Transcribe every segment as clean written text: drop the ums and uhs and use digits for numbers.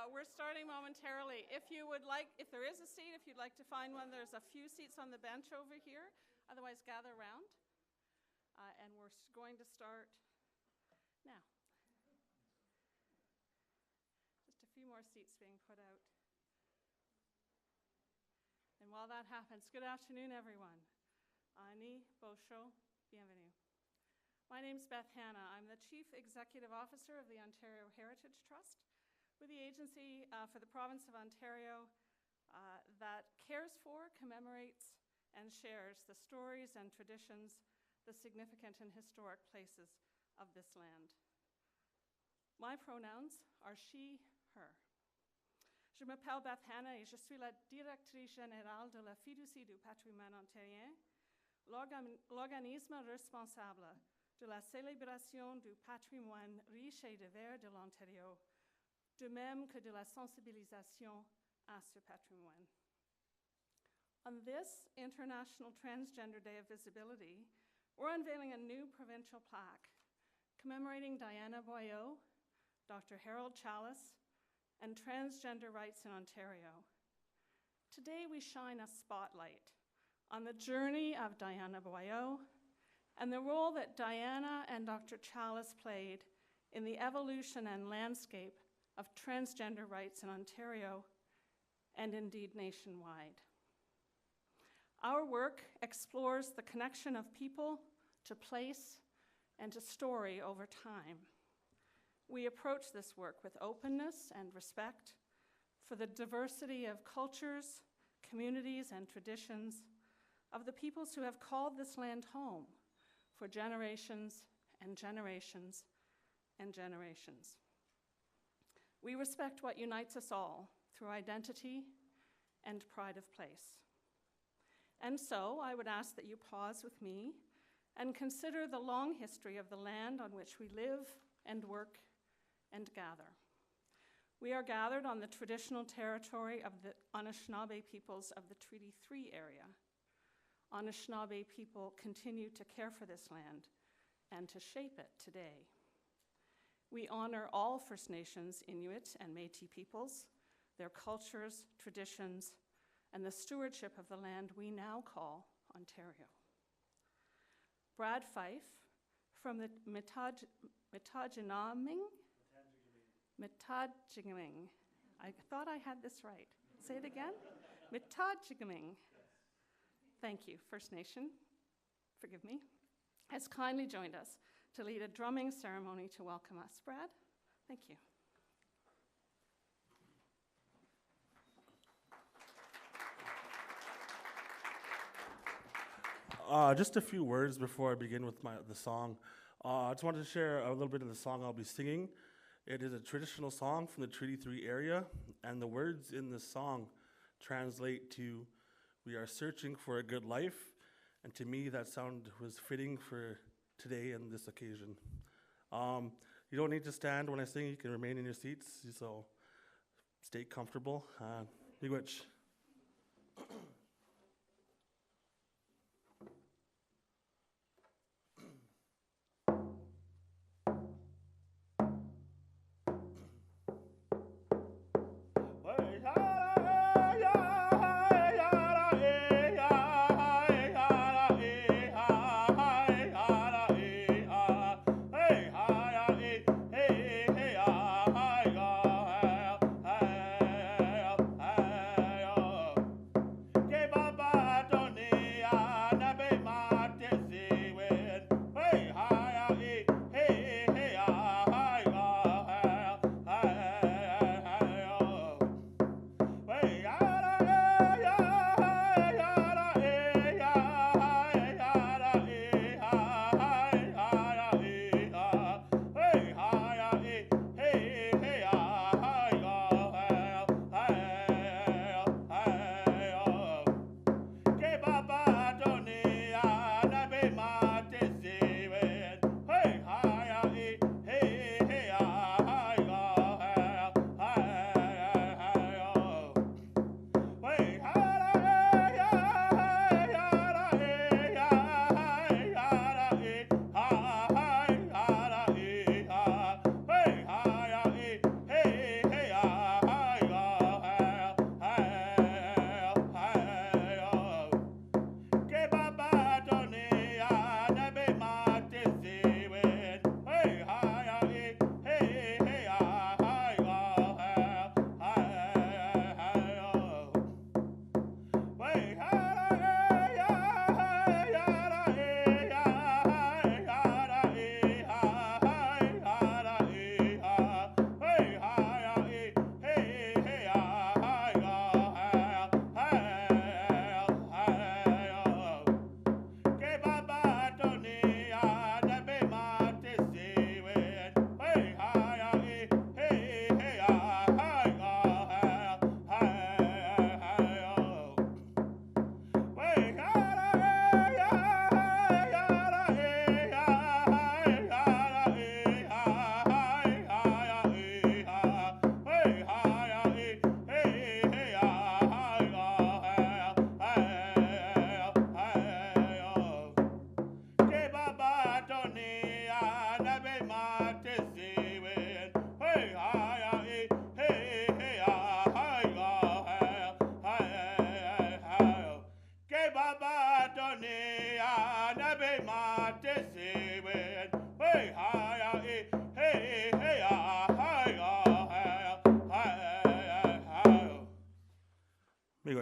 We're starting momentarily. If there is a seat, if you'd like to find one, there's a few seats on the bench over here. Otherwise, gather around. And we're going to start now. Just a few more seats being put out. And while that happens, good afternoon, everyone. Dianna Boileau, bienvenue. My name's Beth Hanna. I'm the Chief Executive Officer of the Ontario Heritage Trust. We're the agency for the province of Ontario that cares for, commemorates, and shares the stories and traditions, the significant and historic places of this land. My pronouns are she, her. Je m'appelle Beth Hanna et je suis la directrice générale de la Fiducie du patrimoine ontarien, l'organisme responsable de la célébration du patrimoine riche et divers de l'Ontario, de même que de la sensibilisation à ce patrimoine. On this International Transgender Day of Visibility, we're unveiling a new provincial plaque commemorating Dianna Boileau, Dr. Harold Challis, and transgender rights in Ontario. Today we shine a spotlight on the journey of Dianna Boileau and the role that Dianna and Dr. Challis played in the evolution and landscape of transgender rights in Ontario and indeed nationwide. Our work explores the connection of people to place and to story over time. We approach this work with openness and respect for the diversity of cultures, communities, and traditions of the peoples who have called this land home for generations and generations and generations. We respect what unites us all through identity and pride of place. And so I would ask that you pause with me and consider the long history of the land on which we live and work and gather. We are gathered on the traditional territory of the Anishinaabe peoples of the Treaty 3 area. Anishinaabe people continue to care for this land and to shape it today. We honor all First Nations, Inuit, and Métis peoples, their cultures, traditions, and the stewardship of the land we now call Ontario. Brad Fife from the Mitajigaming. I thought I had this right. Say it again. Mitajigaming. Thank you, First Nation. Forgive me. Has kindly joined us to lead a drumming ceremony to welcome us. Brad, thank you. Just a few words before I begin with the song. I just wanted to share a little bit of the song I'll be singing. It is a traditional song from the Treaty 3 area, and the words in this song translate to, "We are searching for a good life," and to me that sound was fitting for today and this occasion. You don't need to stand when I sing, you can remain in your seats, so stay comfortable. Miigwech.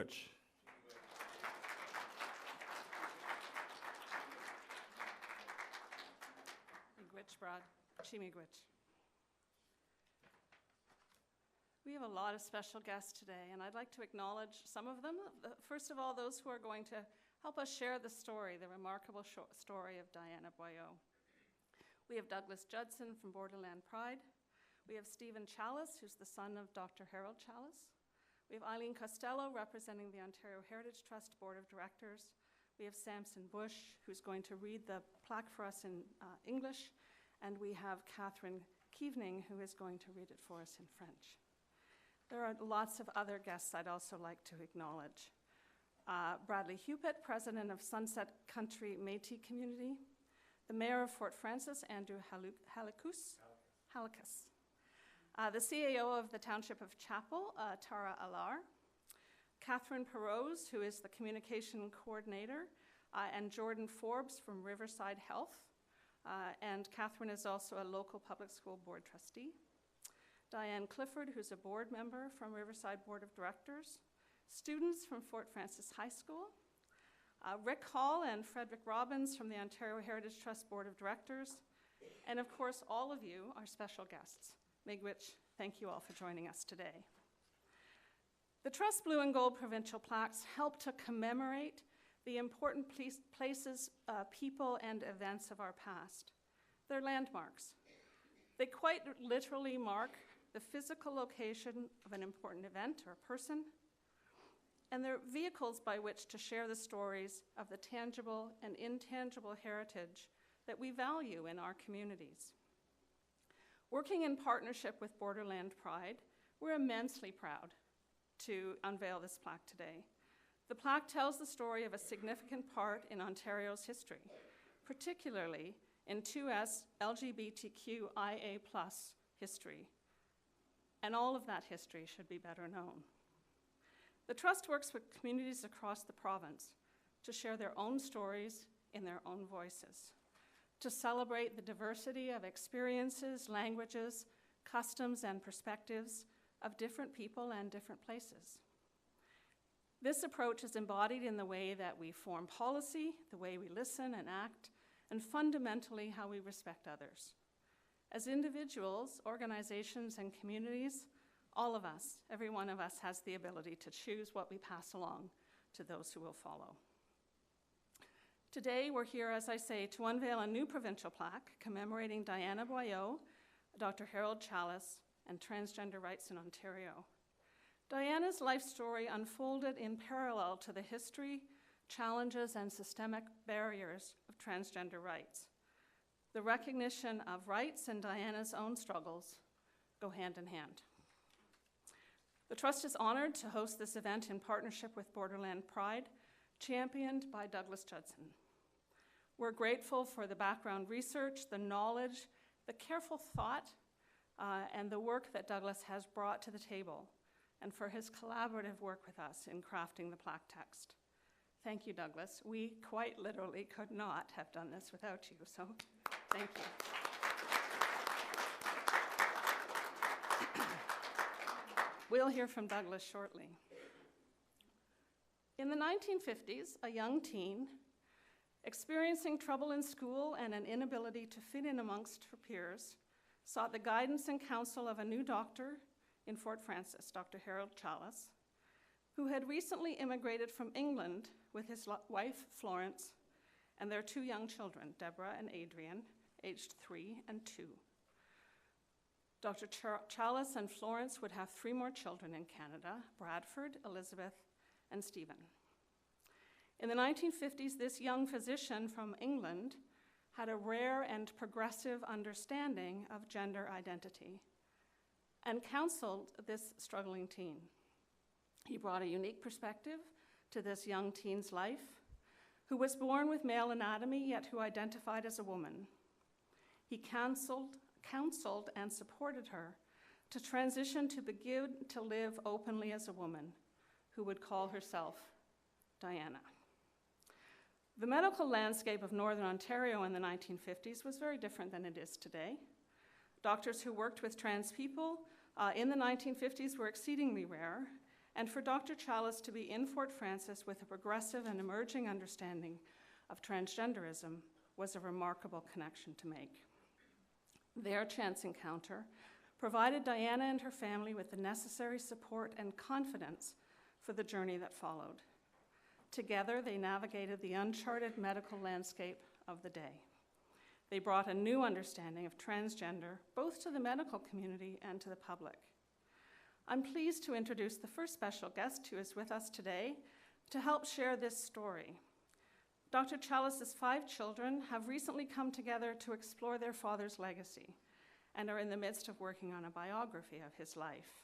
Miigwech. Miigwech, Brad. Miigwech. We have a lot of special guests today, and I'd like to acknowledge some of them. First of all, those who are going to help us share the story, the remarkable story of Dianna Boileau. We have Douglas Judson from Borderland Pride. We have Stephen Challis, who's the son of Dr. Harold Challis. We have Eileen Costello, representing the Ontario Heritage Trust Board of Directors. We have Samson Bush, who's going to read the plaque for us in English. And we have Catherine Keevening, who is going to read it for us in French. There are lots of other guests I'd also like to acknowledge. Bradley Hupett, president of Sunset Country Métis Community. The mayor of Fort Frances, Andrew Halikus. The CAO of the Township of Chapel, Tara Alar. Catherine Perrose, who is the communication coordinator, and Jordan Forbes from Riverside Health. And Catherine is also a local public school board trustee. Diane Clifford, who's a board member from Riverside Board of Directors. Students from Fort Frances High School. Rick Hall and Frederick Robbins from the Ontario Heritage Trust Board of Directors. And of course, all of you are special guests. Miigwech, thank you all for joining us today. The Trust Blue and Gold provincial plaques help to commemorate the important places, people, and events of our past. They're landmarks. They quite literally mark the physical location of an important event or person, and they're vehicles by which to share the stories of the tangible and intangible heritage that we value in our communities. Working in partnership with Borderland Pride, we're immensely proud to unveil this plaque today. The plaque tells the story of a significant part in Ontario's history, particularly in 2S LGBTQIA+ history. And all of that history should be better known. The Trust works with communities across the province to share their own stories in their own voices, to celebrate the diversity of experiences, languages, customs, and perspectives of different people and different places. This approach is embodied in the way that we form policy, the way we listen and act, and fundamentally how we respect others. As individuals, organizations, and communities, all of us, every one of us, has the ability to choose what we pass along to those who will follow. Today, we're here, as I say, to unveil a new provincial plaque commemorating Dianna Boileau, Dr. Harold Challis, and transgender rights in Ontario. Dianna's life story unfolded in parallel to the history, challenges, and systemic barriers of transgender rights. The recognition of rights and Dianna's own struggles go hand in hand. The Trust is honored to host this event in partnership with Borderland Pride, championed by Douglas Judson. We're grateful for the background research, the knowledge, the careful thought, and the work that Douglas has brought to the table, and for his collaborative work with us in crafting the plaque text. Thank you, Douglas. We quite literally could not have done this without you, so thank you. We'll hear from Douglas shortly. In the 1950s, a young teen, experiencing trouble in school and an inability to fit in amongst her peers, sought the guidance and counsel of a new doctor in Fort Frances, Dr. Harold Challis, who had recently immigrated from England with his wife, Florence, and their two young children, Deborah and Adrian, aged 3 and 2. Dr. Challis and Florence would have 3 more children in Canada, Bradford, Elizabeth, and Stephen. In the 1950s, this young physician from England had a rare and progressive understanding of gender identity and counseled this struggling teen. He brought a unique perspective to this young teen's life, who was born with male anatomy, yet who identified as a woman. He counseled and supported her to transition to begin to live openly as a woman who would call herself Dianna. The medical landscape of Northern Ontario in the 1950s was very different than it is today. Doctors who worked with trans people in the 1950s were exceedingly rare, and for Dr. Challis to be in Fort Frances with a progressive and emerging understanding of transgenderism was a remarkable connection to make. Their chance encounter provided Dianna and her family with the necessary support and confidence for the journey that followed. Together, they navigated the uncharted medical landscape of the day. They brought a new understanding of transgender, both to the medical community and to the public. I'm pleased to introduce the first special guest who is with us today to help share this story. Dr. Challis's 5 children have recently come together to explore their father's legacy and are in the midst of working on a biography of his life.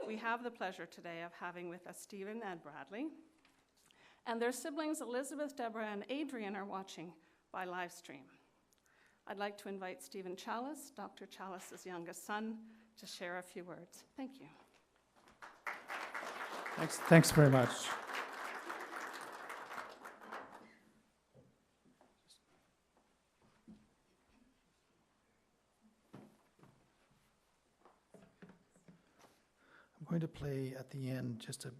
We have the pleasure today of having with us Stephen and Bradley, and their siblings Elizabeth, Deborah, and Adrian are watching by live stream. I'd like to invite Stephen Challis, Dr. Challis's youngest son, to share a few words. Thank you. Thanks very much. I'm going to play at the end just a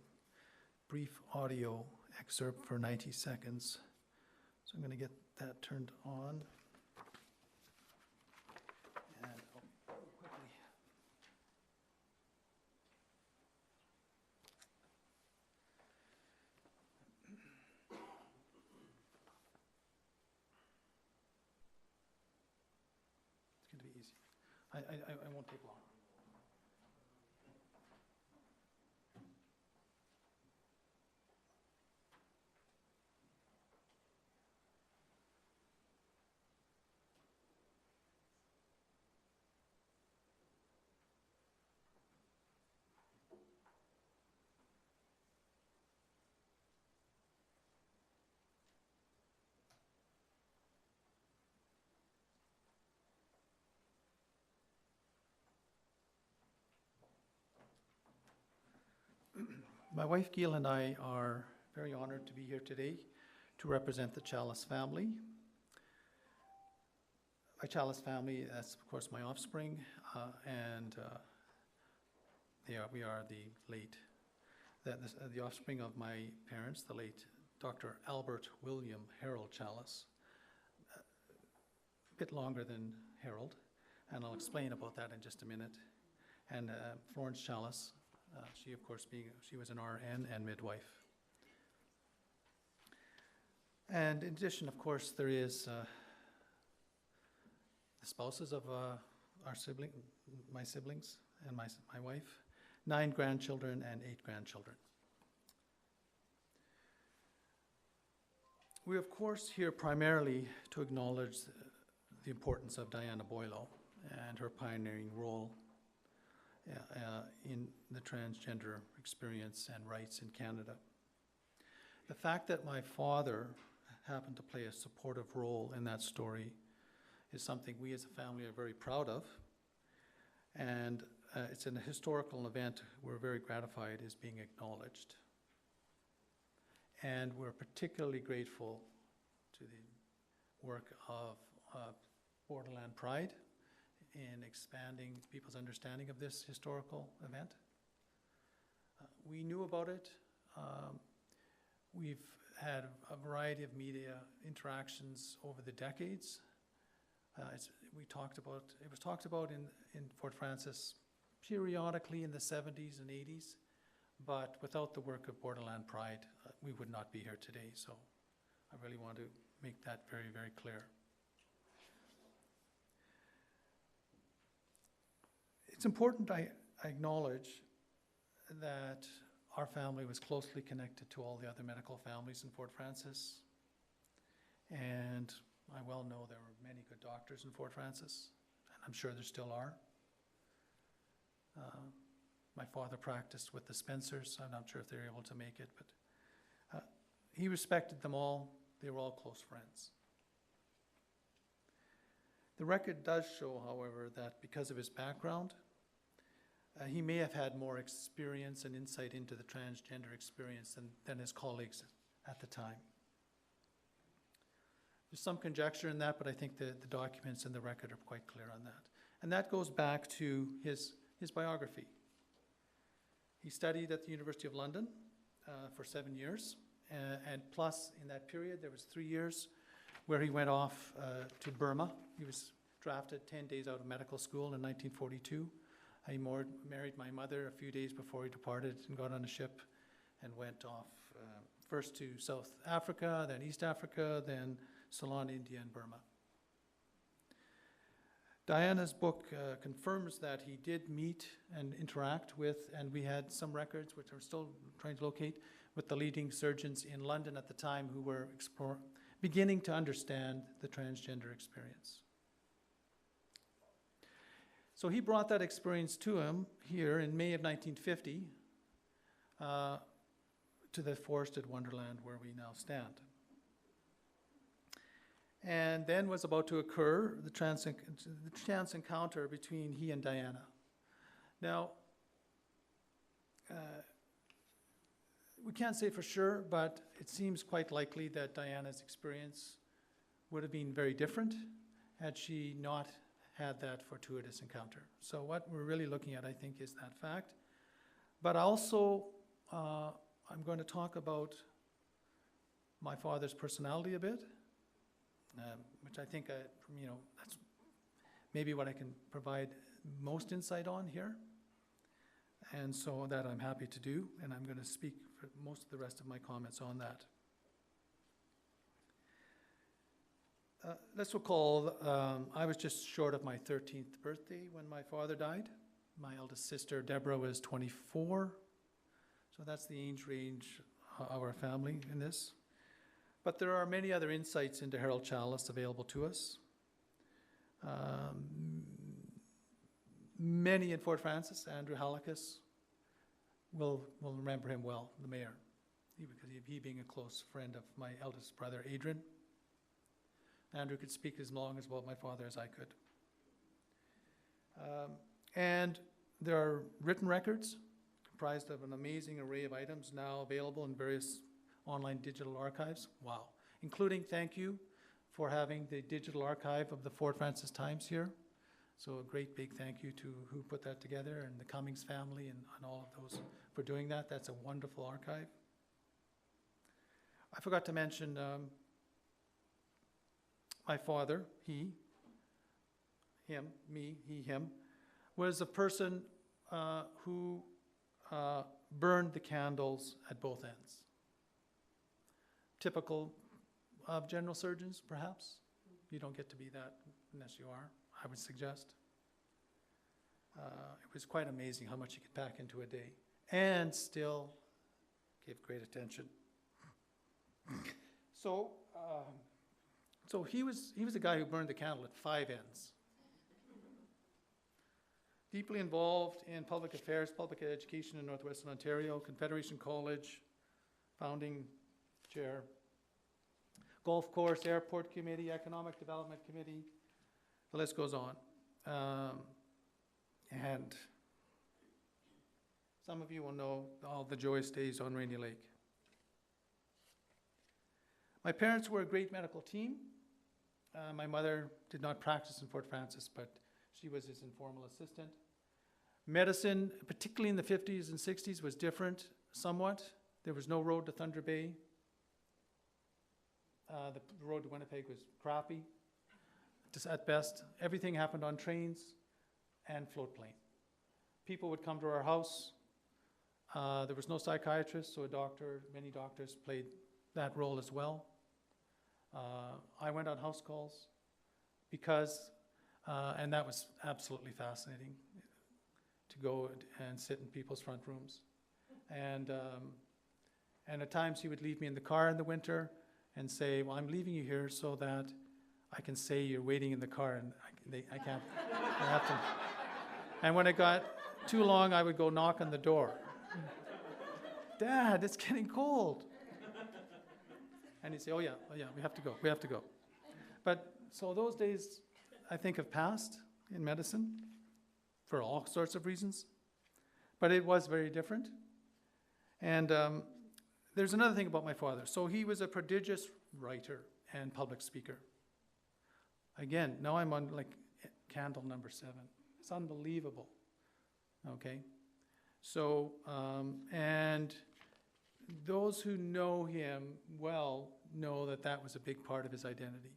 brief audio excerpt for 90 seconds. So I'm going to get that turned on. And I'll quickly. It's going to be easy. I won't take long. My wife Gail and I are very honored to be here today to represent the Challis family. My Challis family, that's of course my offspring, and we are the offspring of my parents, the late Dr. Albert William Harold Challis. A bit longer than Harold, and I'll explain about that in just a minute. And Florence Challis. She, of course, she was an RN and midwife. And in addition, of course, there is the spouses of my siblings and my wife, 9 grandchildren and 8 grandchildren. We're, of course, here primarily to acknowledge the importance of Dianna Boileau and her pioneering role in the transgender experience and rights in Canada. The fact that my father happened to play a supportive role in that story is something we as a family are very proud of, and it's an historical event we're very gratified is being acknowledged. And we're particularly grateful to the work of Borderland Pride in expanding people's understanding of this historical event. We knew about it. We've had a variety of media interactions over the decades. It was talked about in Fort Frances periodically in the 70s and 80s, but without the work of Borderland Pride, we would not be here today. So I really want to make that very, very clear. It's important I acknowledge that our family was closely connected to all the other medical families in Fort Frances. And I well know there were many good doctors in Fort Frances, and I'm sure there still are. My father practiced with the Spencers. I'm not sure if they're able to make it, but he respected them all. They were all close friends. The record does show, however, that because of his background, he may have had more experience and insight into the transgender experience than his colleagues at the time. There's some conjecture in that, but I think the documents and the record are quite clear on that. And that goes back to his biography. He studied at the University of London for 7 years, and plus in that period there was 3 years where he went off to Burma. He was drafted 10 days out of medical school in 1942. He married my mother a few days before he departed and got on a ship and went off first to South Africa, then East Africa, then Ceylon, India, and Burma. Dianna's book confirms that he did meet and interact with, and we had some records, which we're still trying to locate, with the leading surgeons in London at the time who were beginning to understand the transgender experience. So he brought that experience to him here in May of 1950 to the forested wonderland where we now stand. And then was about to occur the chance encounter between he and Dianna. Now, we can't say for sure, but it seems quite likely that Dianna's experience would have been very different had she not had that fortuitous encounter. So what we're really looking at, I think, is that fact. But also, I'm going to talk about my father's personality a bit, which I think, that's maybe what I can provide most insight on here. And so that I'm happy to do, and I'm going to speak for most of the rest of my comments on that. Let's recall, I was just short of my 13th birthday when my father died. My eldest sister, Deborah, was 24. So that's the age range of our family in this. But there are many other insights into Harold Challis available to us. Many in Fort Francis, Andrew Hallekas, will remember him well, the mayor, because he being a close friend of my eldest brother, Adrian. Andrew could speak as long as about my father as I could. And there are written records comprised of an amazing array of items now available in various online digital archives. Wow. Including, thank you for having the digital archive of the Fort Francis Times here. So a great big thank you to who put that together, and the Cummings family and all of those for doing that. That's a wonderful archive. I forgot to mention my father, him, was a person who burned the candles at both ends. Typical of general surgeons, perhaps. You don't get to be that unless you are, I would suggest. It was quite amazing how much he could pack into a day and still give great attention. So he was a guy who burned the candle at 5 ends. Deeply involved in public affairs, public education in Northwestern Ontario, Confederation College, founding chair, golf course, airport committee, economic development committee, the list goes on. And some of you will know all the joyous days on Rainy Lake. My parents were a great medical team. My mother did not practice in Fort Francis, but she was his informal assistant. Medicine, particularly in the 50s and 60s, was different somewhat. There was no road to Thunder Bay. The road to Winnipeg was crappy, just at best. Everything happened on trains and float plane. People would come to our house. There was no psychiatrist, so many doctors played that role as well. I went on house calls because, and that was absolutely fascinating, to go and sit in people's front rooms. And at times he would leave me in the car in the winter and say, well, I'm leaving you here so that I can say you're waiting in the car, and I can't, I have to. And when it got too long, I would go knock on the door. Dad, it's getting cold. And he'd say, oh yeah, we have to go. But so those days, I think, have passed in medicine for all sorts of reasons. But it was very different. And there's another thing about my father. So he was a prodigious writer and public speaker. Again, now I'm on like candle number 7. It's unbelievable. Okay? So, and those who know him well know that that was a big part of his identity.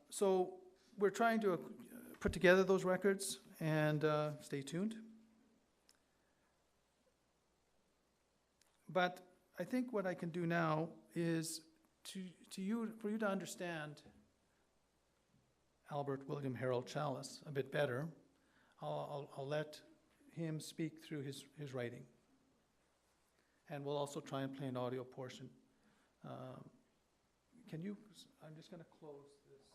So we're trying to put together those records, and stay tuned. But I think what I can do now is for you to understand Albert William Harold Challis a bit better. I'll let him speak through his writing. And we'll also try and play an audio portion. I'm just going to close this.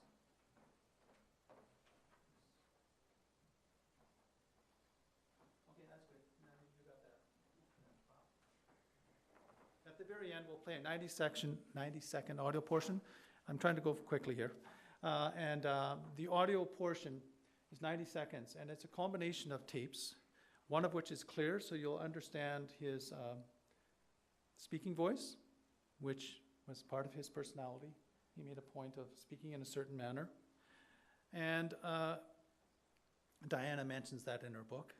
Okay, that's good. You got that. At the very end, we'll play a 90-second audio portion. I'm trying to go quickly here. The audio portion is 90 seconds, and it's a combination of tapes, one of which is clear, so you'll understand his speaking voice, which was part of his personality. He made a point of speaking in a certain manner. And Dianna mentions that in her book.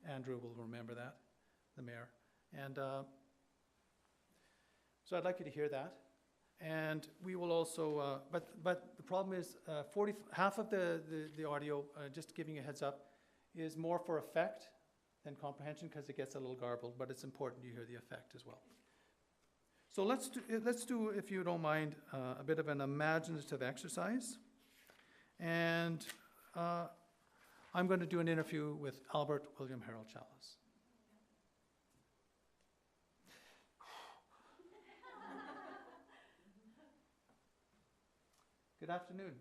Andrew will remember that, the mayor. And so I'd like you to hear that. And we will also, but the problem is half of the audio, just giving you a heads up, is more for effect than comprehension because it gets a little garbled, but it's important you hear the effect as well. So let's do, if you don't mind, a bit of an imaginative exercise. And I'm going to do an interview with Albert William Harold Challis. Good afternoon.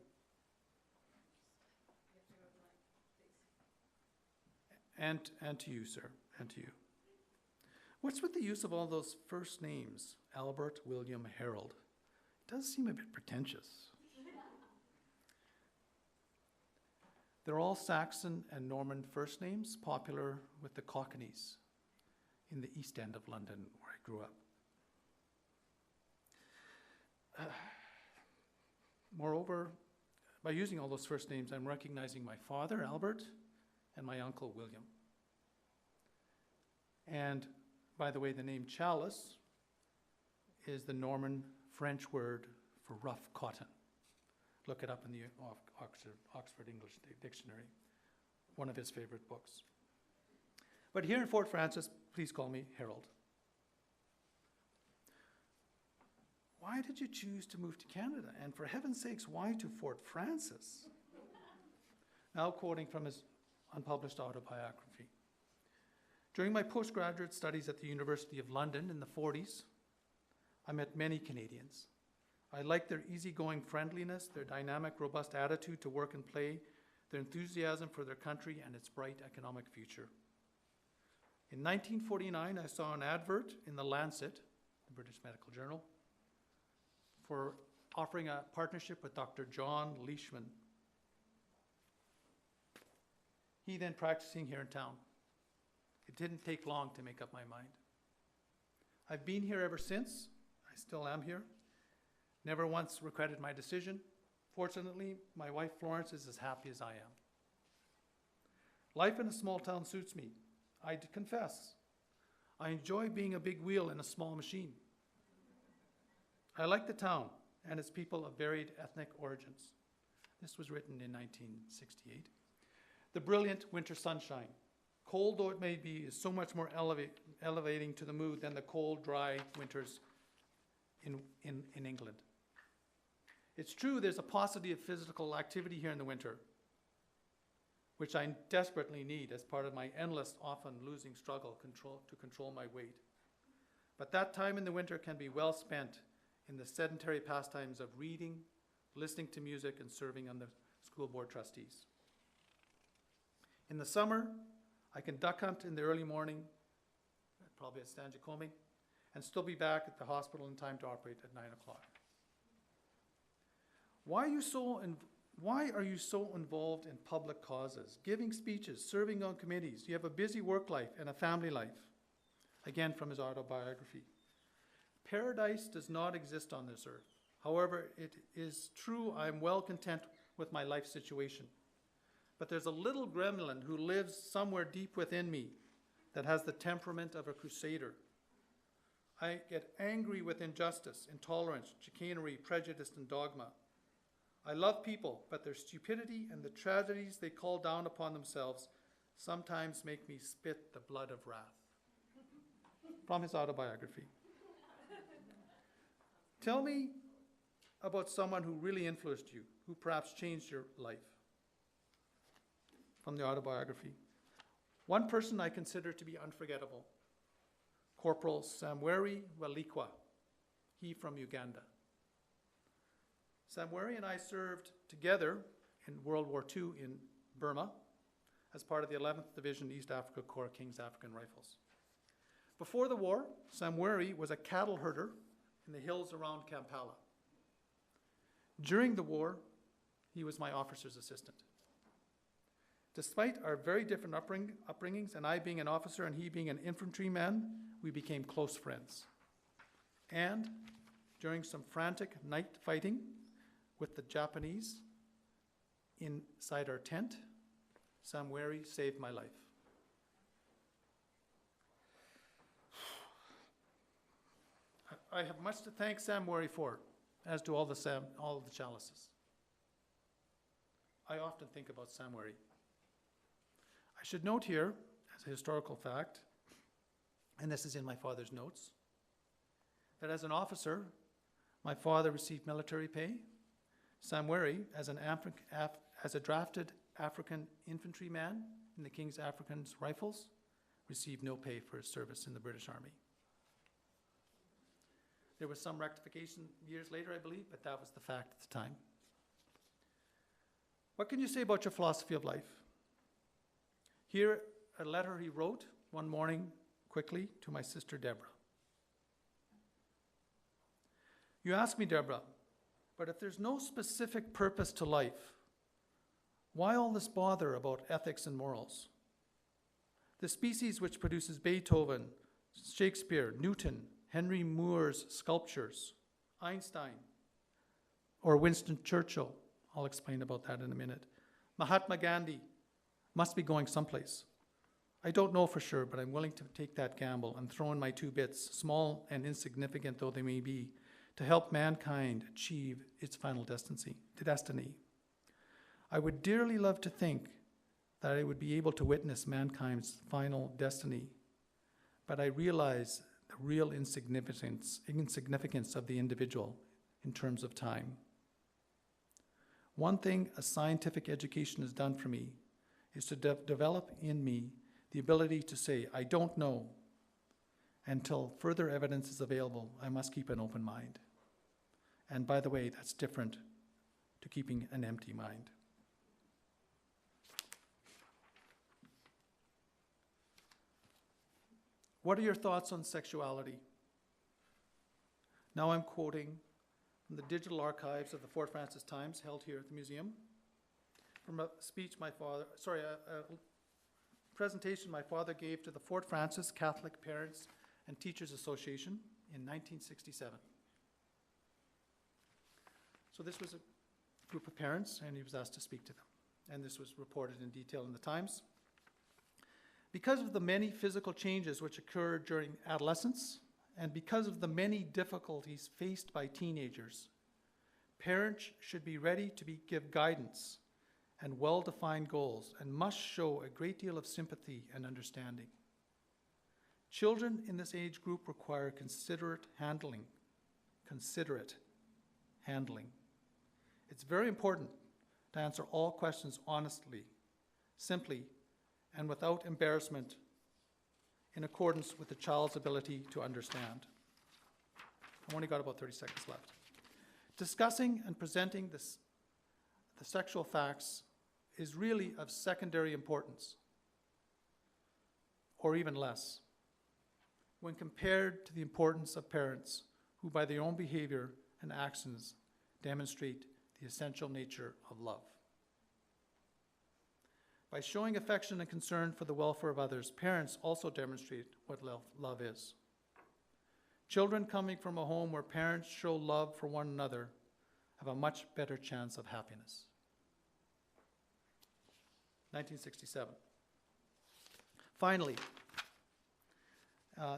And to you, sir, and to you. What's with the use of all those first names? Albert, William, Harold. It does seem a bit pretentious. They're all Saxon and Norman first names, popular with the Cockneys in the East End of London, where I grew up. Moreover, by using all those first names, I'm recognizing my father, Albert, and my uncle, William. And by the way, the name Challis is the Norman French word for rough cotton. Look it up in the Oxford English Dictionary, one of his favorite books. But here in Fort Frances, please call me Harold. Why did you choose to move to Canada? And for heaven's sakes, why to Fort Frances? Now quoting from his unpublished autobiography. During my postgraduate studies at the University of London in the 40s, I met many Canadians. I liked their easygoing friendliness, their dynamic, robust attitude to work and play, their enthusiasm for their country and its bright economic future. In 1949, I saw an advert in The Lancet, the British medical journal, for offering a partnership with Dr. John Leishman. He then practicing here in town. It didn't take long to make up my mind. I've been here ever since. I still am here. Never once regretted my decision. Fortunately, my wife Florence is as happy as I am. Life in a small town suits me. I confess. I enjoy being a big wheel in a small machine. I like the town and its people of varied ethnic origins. This was written in 1968. The brilliant winter sunshine, cold though it may be, is so much more elevating to the mood than the cold, dry winters in England. It's true there's a paucity of physical activity here in the winter, which I desperately need as part of my endless, often losing struggle to control my weight. But that time in the winter can be well spent in the sedentary pastimes of reading, listening to music, and serving on the school board trustees. In the summer, I can duck hunt in the early morning, probably at Stanjacombe, and still be back at the hospital in time to operate at 9 o'clock. Why are you so involved in public causes, giving speeches, serving on committees? You have a busy work life and a family life. Again, from his autobiography. Paradise does not exist on this earth. However, it is true I am well content with my life situation. but there's a little gremlin who lives somewhere deep within me that has the temperament of a crusader. I get angry with injustice, intolerance, chicanery, prejudice, and dogma. I love people, but their stupidity and the tragedies they call down upon themselves sometimes make me spit the blood of wrath. From his autobiography. Tell me about someone who really influenced you, who perhaps changed your life. From the autobiography. One person I consider to be unforgettable. Corporal Samweri Walikwa, he from Uganda. Samweri and I served together in World War II in Burma as part of the 11th Division East Africa Corps King's African Rifles. Before the war, Samweri was a cattle herder in the hills around Kampala. During the war, he was my officer's assistant. Despite our very different upbringings, and I being an officer and he being an infantryman, we became close friends. And during some frantic night fighting with the Japanese inside our tent, Samweri saved my life. I have much to thank Samweri for, as do all the Challises. I often think about Samweri. I should note here, as a historical fact, and this is in my father's notes, that as an officer, my father received military pay. Samweri, as a drafted African infantryman in the King's African Rifles, received no pay for his service in the British Army. There was some rectification years later, I believe, but that was the fact at the time. What can you say about your philosophy of life? Here, a letter he wrote one morning quickly to my sister Deborah. You ask me, Deborah, but if there's no specific purpose to life, why all this bother about ethics and morals? The species which produces Beethoven, Shakespeare, Newton, Henry Moore's sculptures, Einstein, or Winston Churchill, I'll explain about that in a minute, Mahatma Gandhi, must be going someplace. I don't know for sure, but I'm willing to take that gamble and throw in my 2 bits, small and insignificant though they may be, to help mankind achieve its final destiny. I would dearly love to think that I would be able to witness mankind's final destiny, but I realize the real insignificance of the individual in terms of time. One thing a scientific education has done for me is to develop in me the ability to say, I don't know. Until further evidence is available, I must keep an open mind. And by the way, that's different to keeping an empty mind. What are your thoughts on sexuality? Now I'm quoting from the digital archives of the Fort Francis Times held here at the museum, from a speech a presentation my father gave to the Fort Francis Catholic Parents and Teachers Association in 1967. So this was a group of parents, and he was asked to speak to them. And this was reported in detail in the Times. Because of the many physical changes which occur during adolescence, and because of the many difficulties faced by teenagers, parents should be ready to give guidance and well-defined goals, and must show a great deal of sympathy and understanding. Children in this age group require considerate handling. It's very important to answer all questions honestly, simply, and without embarrassment, in accordance with the child's ability to understand. I've only got about 30 seconds left. Discussing and presenting the sexual facts is really of secondary importance, or even less, when compared to the importance of parents who, by their own behavior and actions, demonstrate the essential nature of love. By showing affection and concern for the welfare of others, parents also demonstrate what love is. Children coming from a home where parents show love for one another have a much better chance of happiness. 1967. Finally,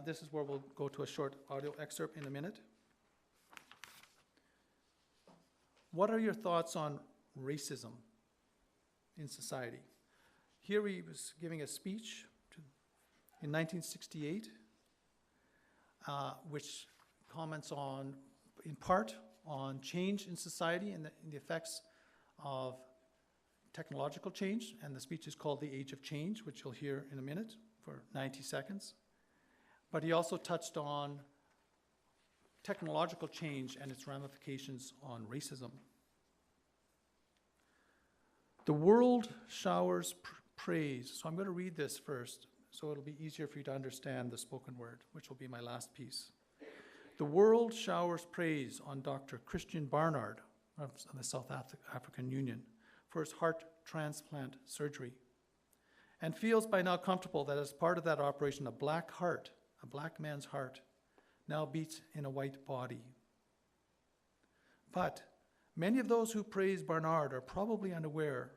this is where we'll go to a short audio excerpt in a minute. What are your thoughts on racism in society? Here he was giving a speech in 1968, which comments on, in part, on change in society and the effects of technological change, and the speech is called The Age of Change, which you'll hear in a minute for 90 seconds. But he also touched on technological change and its ramifications on racism. The world showers praise. So I'm going to read this first, so it'll be easier for you to understand the spoken word, which will be my last piece. The world showers praise on Dr. Christian Barnard of the South African Union for his heart transplant surgery, and feels by now comfortable that as part of that operation, a black heart, a black man's heart, now beats in a white body. But many of those who praise Barnard are probably unaware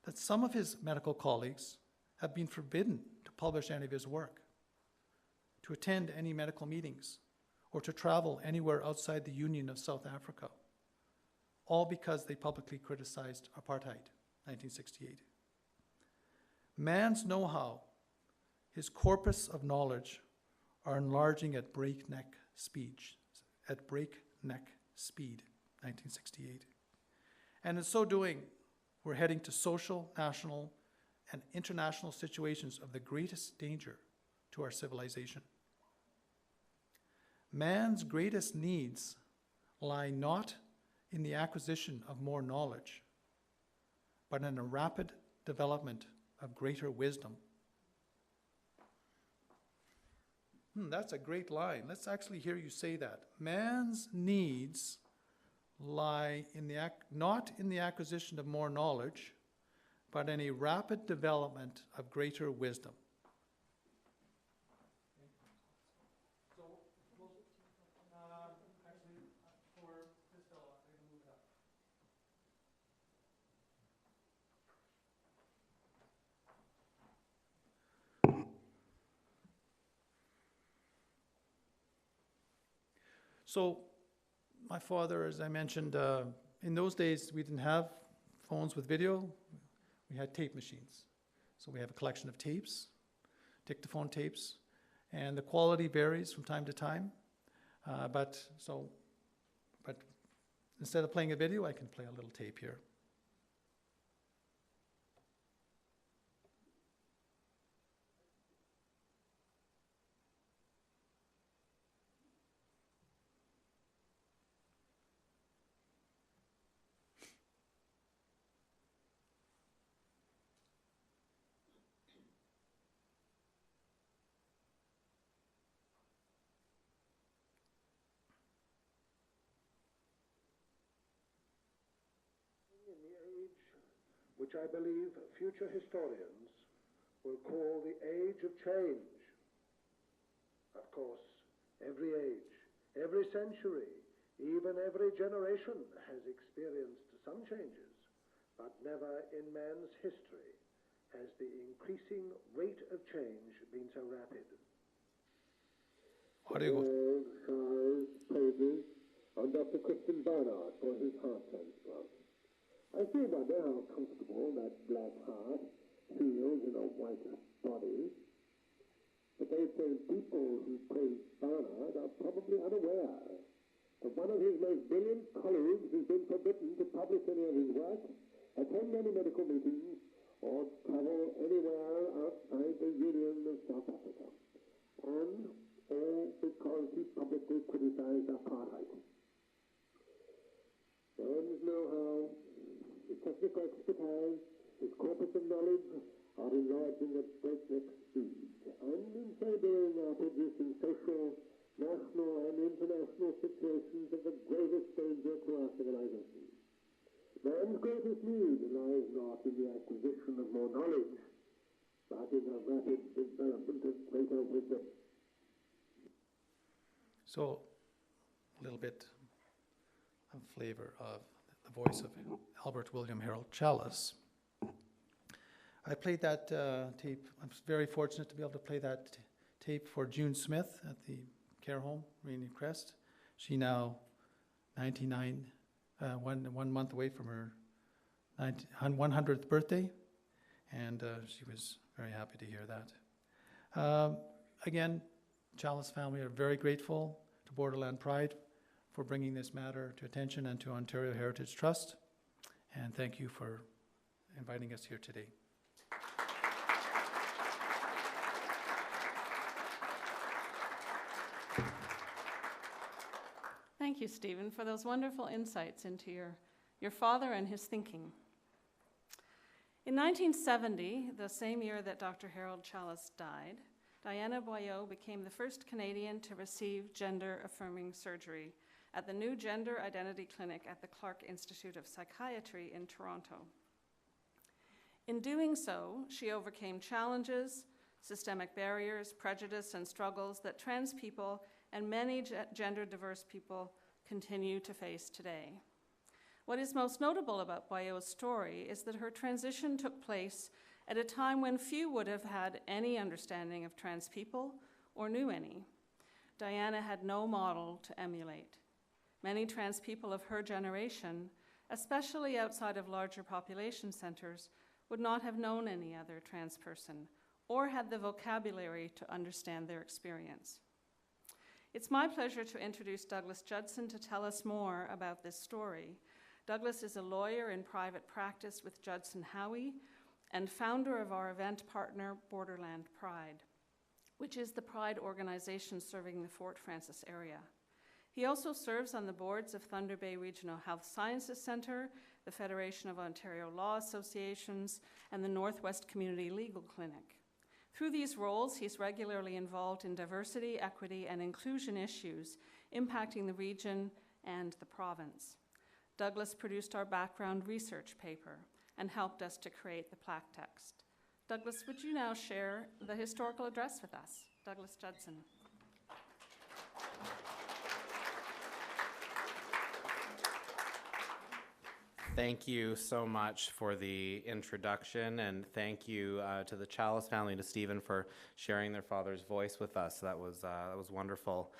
that some of his medical colleagues have been forbidden to publish any of his work, to attend any medical meetings, or to travel anywhere outside the Union of South Africa, all because they publicly criticized apartheid, 1968. Man's know-how, his corpus of knowledge, are enlarging at breakneck speed, 1968. And in so doing, we're heading to social, national, and international situations of the greatest danger to our civilization. Man's greatest needs lie not in the acquisition of more knowledge, but in a rapid development of greater wisdom. That's a great line. Let's actually hear you say that. Man's needs lie not in the acquisition of more knowledge, but in a rapid development of greater wisdom. So, actually, for this fellow, I'm going to move it up. So, my father, as I mentioned, in those days we didn't have phones with video, we had tape machines. So we have a collection of tapes, dictaphone tapes, and the quality varies from time to time. But instead of playing a video, I can play a little tape here. In the age which I believe future historians will call the age of change. Of course, every age, every century, even every generation has experienced some changes, but never in man's history has the increasing rate of change been so rapid. Audio. World showers praises on Dr. Christian Barnard for his heart transplant. I still wonder how comfortable that black heart feels in a white body. But those same people who praise Barnard are probably unaware that one of his most brilliant colleagues has been forbidden to publish any of his work, attend any medical meetings, or travel anywhere outside the Union of South Africa. And all because he publicly criticized apartheid. Man's know-how, his technical expertise, his corpus of knowledge are enlarging at breakneck speed, and in so doing are producing social, national, and international situations of the gravest danger to our civilization. Man's greatest need lies not in the acquisition of more knowledge, but in the rapid development of greater wisdom. So, a little bit of flavor of the voice of Albert William Harold Challis. I played that tape. I'm very fortunate to be able to play that tape for June Smith at the care home, Rainy Crest. She now 99, one month away from her 100th birthday, and she was very happy to hear that. Again, Challis family are very grateful to Borderland Pride for bringing this matter to attention and to Ontario Heritage Trust, and thank you for inviting us here today. Thank you, Stephen, for those wonderful insights into your father and his thinking. In 1970, the same year that Dr. Harold Challis died, Dianna Boileau became the first Canadian to receive gender-affirming surgery at the new Gender Identity Clinic at the Clark Institute of Psychiatry in Toronto. In doing so, she overcame challenges, systemic barriers, prejudice, and struggles that trans people and many gender-diverse people continue to face today. What is most notable about Boileau's story is that her transition took place at a time when few would have had any understanding of trans people or knew any. Dianna had no model to emulate. Many trans people of her generation, especially outside of larger population centers, would not have known any other trans person or had the vocabulary to understand their experience. It's my pleasure to introduce Douglas Judson to tell us more about this story. Douglas is a lawyer in private practice with Judson Howie and founder of our event partner, Borderland Pride, which is the pride organization serving the Fort Frances area. He also serves on the boards of Thunder Bay Regional Health Sciences Centre, the Federation of Ontario Law Associations, and the Northwest Community Legal Clinic. Through these roles, he's regularly involved in diversity, equity, and inclusion issues impacting the region and the province. Douglas produced our background research paper and helped us to create the plaque text. Douglas, would you now share the historical address with us? Douglas Judson. Thank you so much for the introduction, and thank you to the Challis family and to Stephen for sharing their father's voice with us. That was wonderful.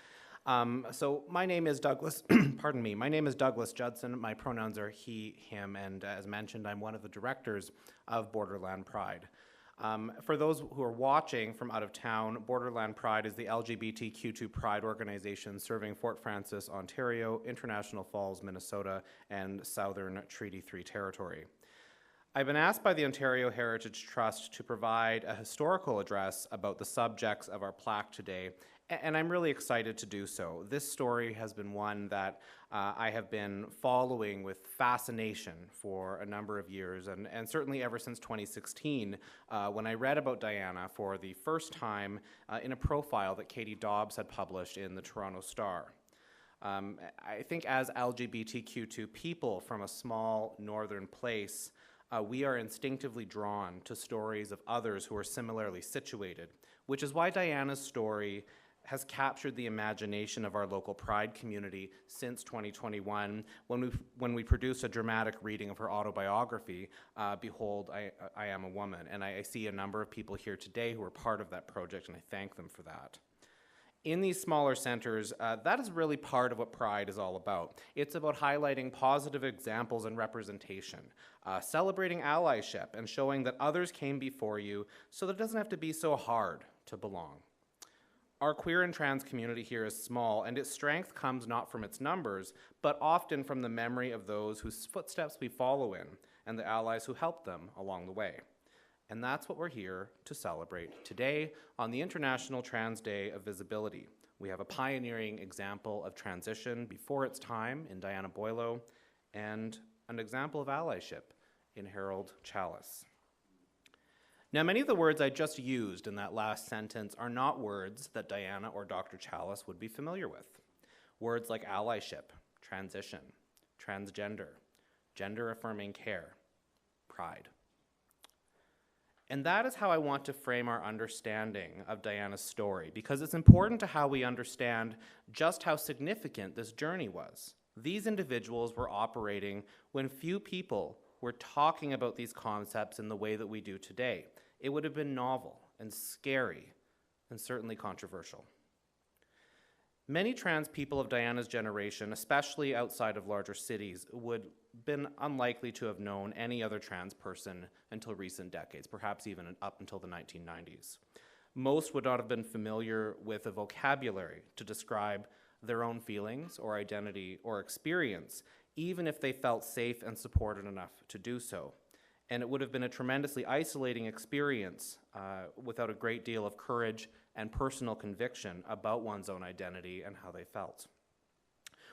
So my name is Douglas, pardon me, my name is Douglas Judson. My pronouns are he, him, and as mentioned, I'm one of the directors of Borderland Pride. For those who are watching from out of town, Borderland Pride is the LGBTQ2 pride organization serving Fort Frances, Ontario, International Falls, Minnesota, and Southern Treaty 3 territory. I've been asked by the Ontario Heritage Trust to provide a historical address about the subjects of our plaque today, and I'm really excited to do so. This story has been one that I have been following with fascination for a number of years, and certainly ever since 2016, when I read about Dianna for the first time in a profile that Katie Dobbs had published in the Toronto Star. I think as LGBTQ2 people from a small northern place, we are instinctively drawn to stories of others who are similarly situated, which is why Dianna's story has captured the imagination of our local pride community since 2021 when we produced a dramatic reading of her autobiography, Behold, I Am a Woman. And I see a number of people here today who are part of that project, and I thank them for that. In these smaller centers, that is really part of what Pride is all about. It's about highlighting positive examples and representation, celebrating allyship, and showing that others came before you so that it doesn't have to be so hard to belong. Our queer and trans community here is small, and its strength comes not from its numbers, but often from the memory of those whose footsteps we follow in, and the allies who helped them along the way. And that's what we're here to celebrate today on the International Trans Day of Visibility. We have a pioneering example of transition before its time in Dianna Boileau, and an example of allyship in Harold Challis. Now, many of the words I just used in that last sentence are not words that Dianna or Dr. Challis would be familiar with. Words like allyship, transition, transgender, gender-affirming care, pride. And that is how I want to frame our understanding of Dianna's story, because it's important to how we understand just how significant this journey was. These individuals were operating when few people were talking about these concepts in the way that we do today. It would have been novel and scary and certainly controversial. Many trans people of Dianna's generation, especially outside of larger cities, would have been unlikely to have known any other trans person until recent decades, perhaps even up until the 1990s. Most would not have been familiar with a vocabulary to describe their own feelings or identity or experience, even if they felt safe and supported enough to do so. And it would have been a tremendously isolating experience without a great deal of courage and personal conviction about one's own identity and how they felt.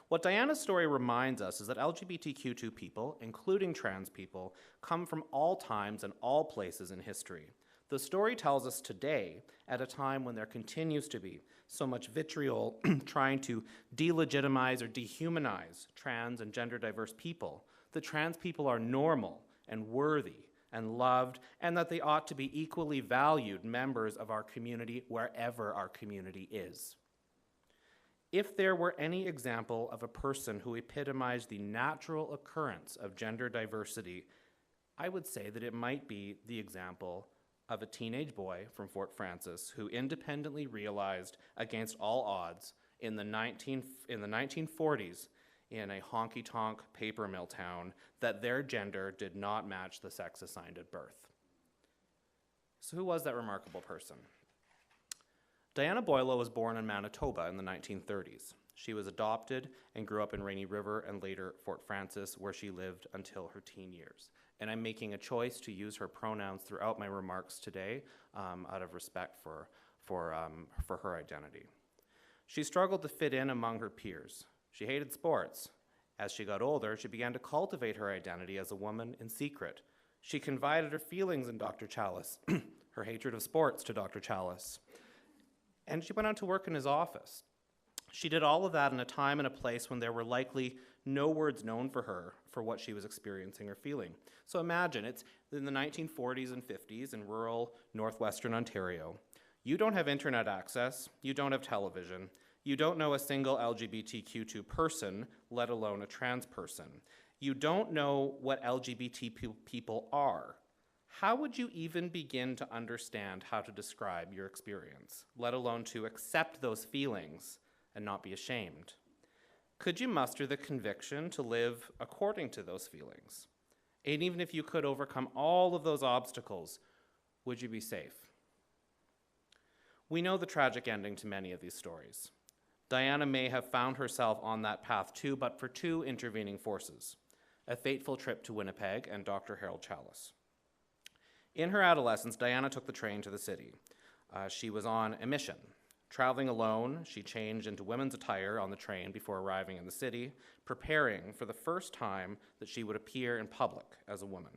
What Dianna's story reminds us is that LGBTQ2 people, including trans people, come from all times and all places in history. The story tells us today, at a time when there continues to be so much vitriol trying to delegitimize or dehumanize trans and gender diverse people, that trans people are normal and worthy and loved, and that they ought to be equally valued members of our community wherever our community is. If there were any example of a person who epitomized the natural occurrence of gender diversity, I would say that it might be the example of a teenage boy from Fort Frances who independently realized against all odds in the 1940s in a honky-tonk paper mill town that their gender did not match the sex assigned at birth. So who was that remarkable person? Dianna Boileau was born in Manitoba in the 1930s. She was adopted and grew up in Rainy River and later Fort Frances, where she lived until her teen years. And I'm making a choice to use her pronouns throughout my remarks today out of respect for her identity. She struggled to fit in among her peers. She hated sports. As she got older, she began to cultivate her identity as a woman in secret. She confided her feelings in Dr. Challis, her hatred of sports to Dr. Challis. And she went on to work in his office. She did all of that in a time and a place when there were likely no words known for her for what she was experiencing or feeling. So imagine, it's in the 1940s and 50s in rural northwestern Ontario. You don't have internet access, you don't have television, you don't know a single LGBTQ2 person, let alone a trans person. You don't know what LGBT people are. How would you even begin to understand how to describe your experience, let alone to accept those feelings and not be ashamed? Could you muster the conviction to live according to those feelings? And even if you could overcome all of those obstacles, would you be safe? We know the tragic ending to many of these stories. Dianna may have found herself on that path too, but for two intervening forces: a fateful trip to Winnipeg and Dr. Harold Challis. In her adolescence, Dianna took the train to the city. She was on a mission. Traveling alone, she changed into women's attire on the train before arriving in the city, preparing for the first time that she would appear in public as a woman.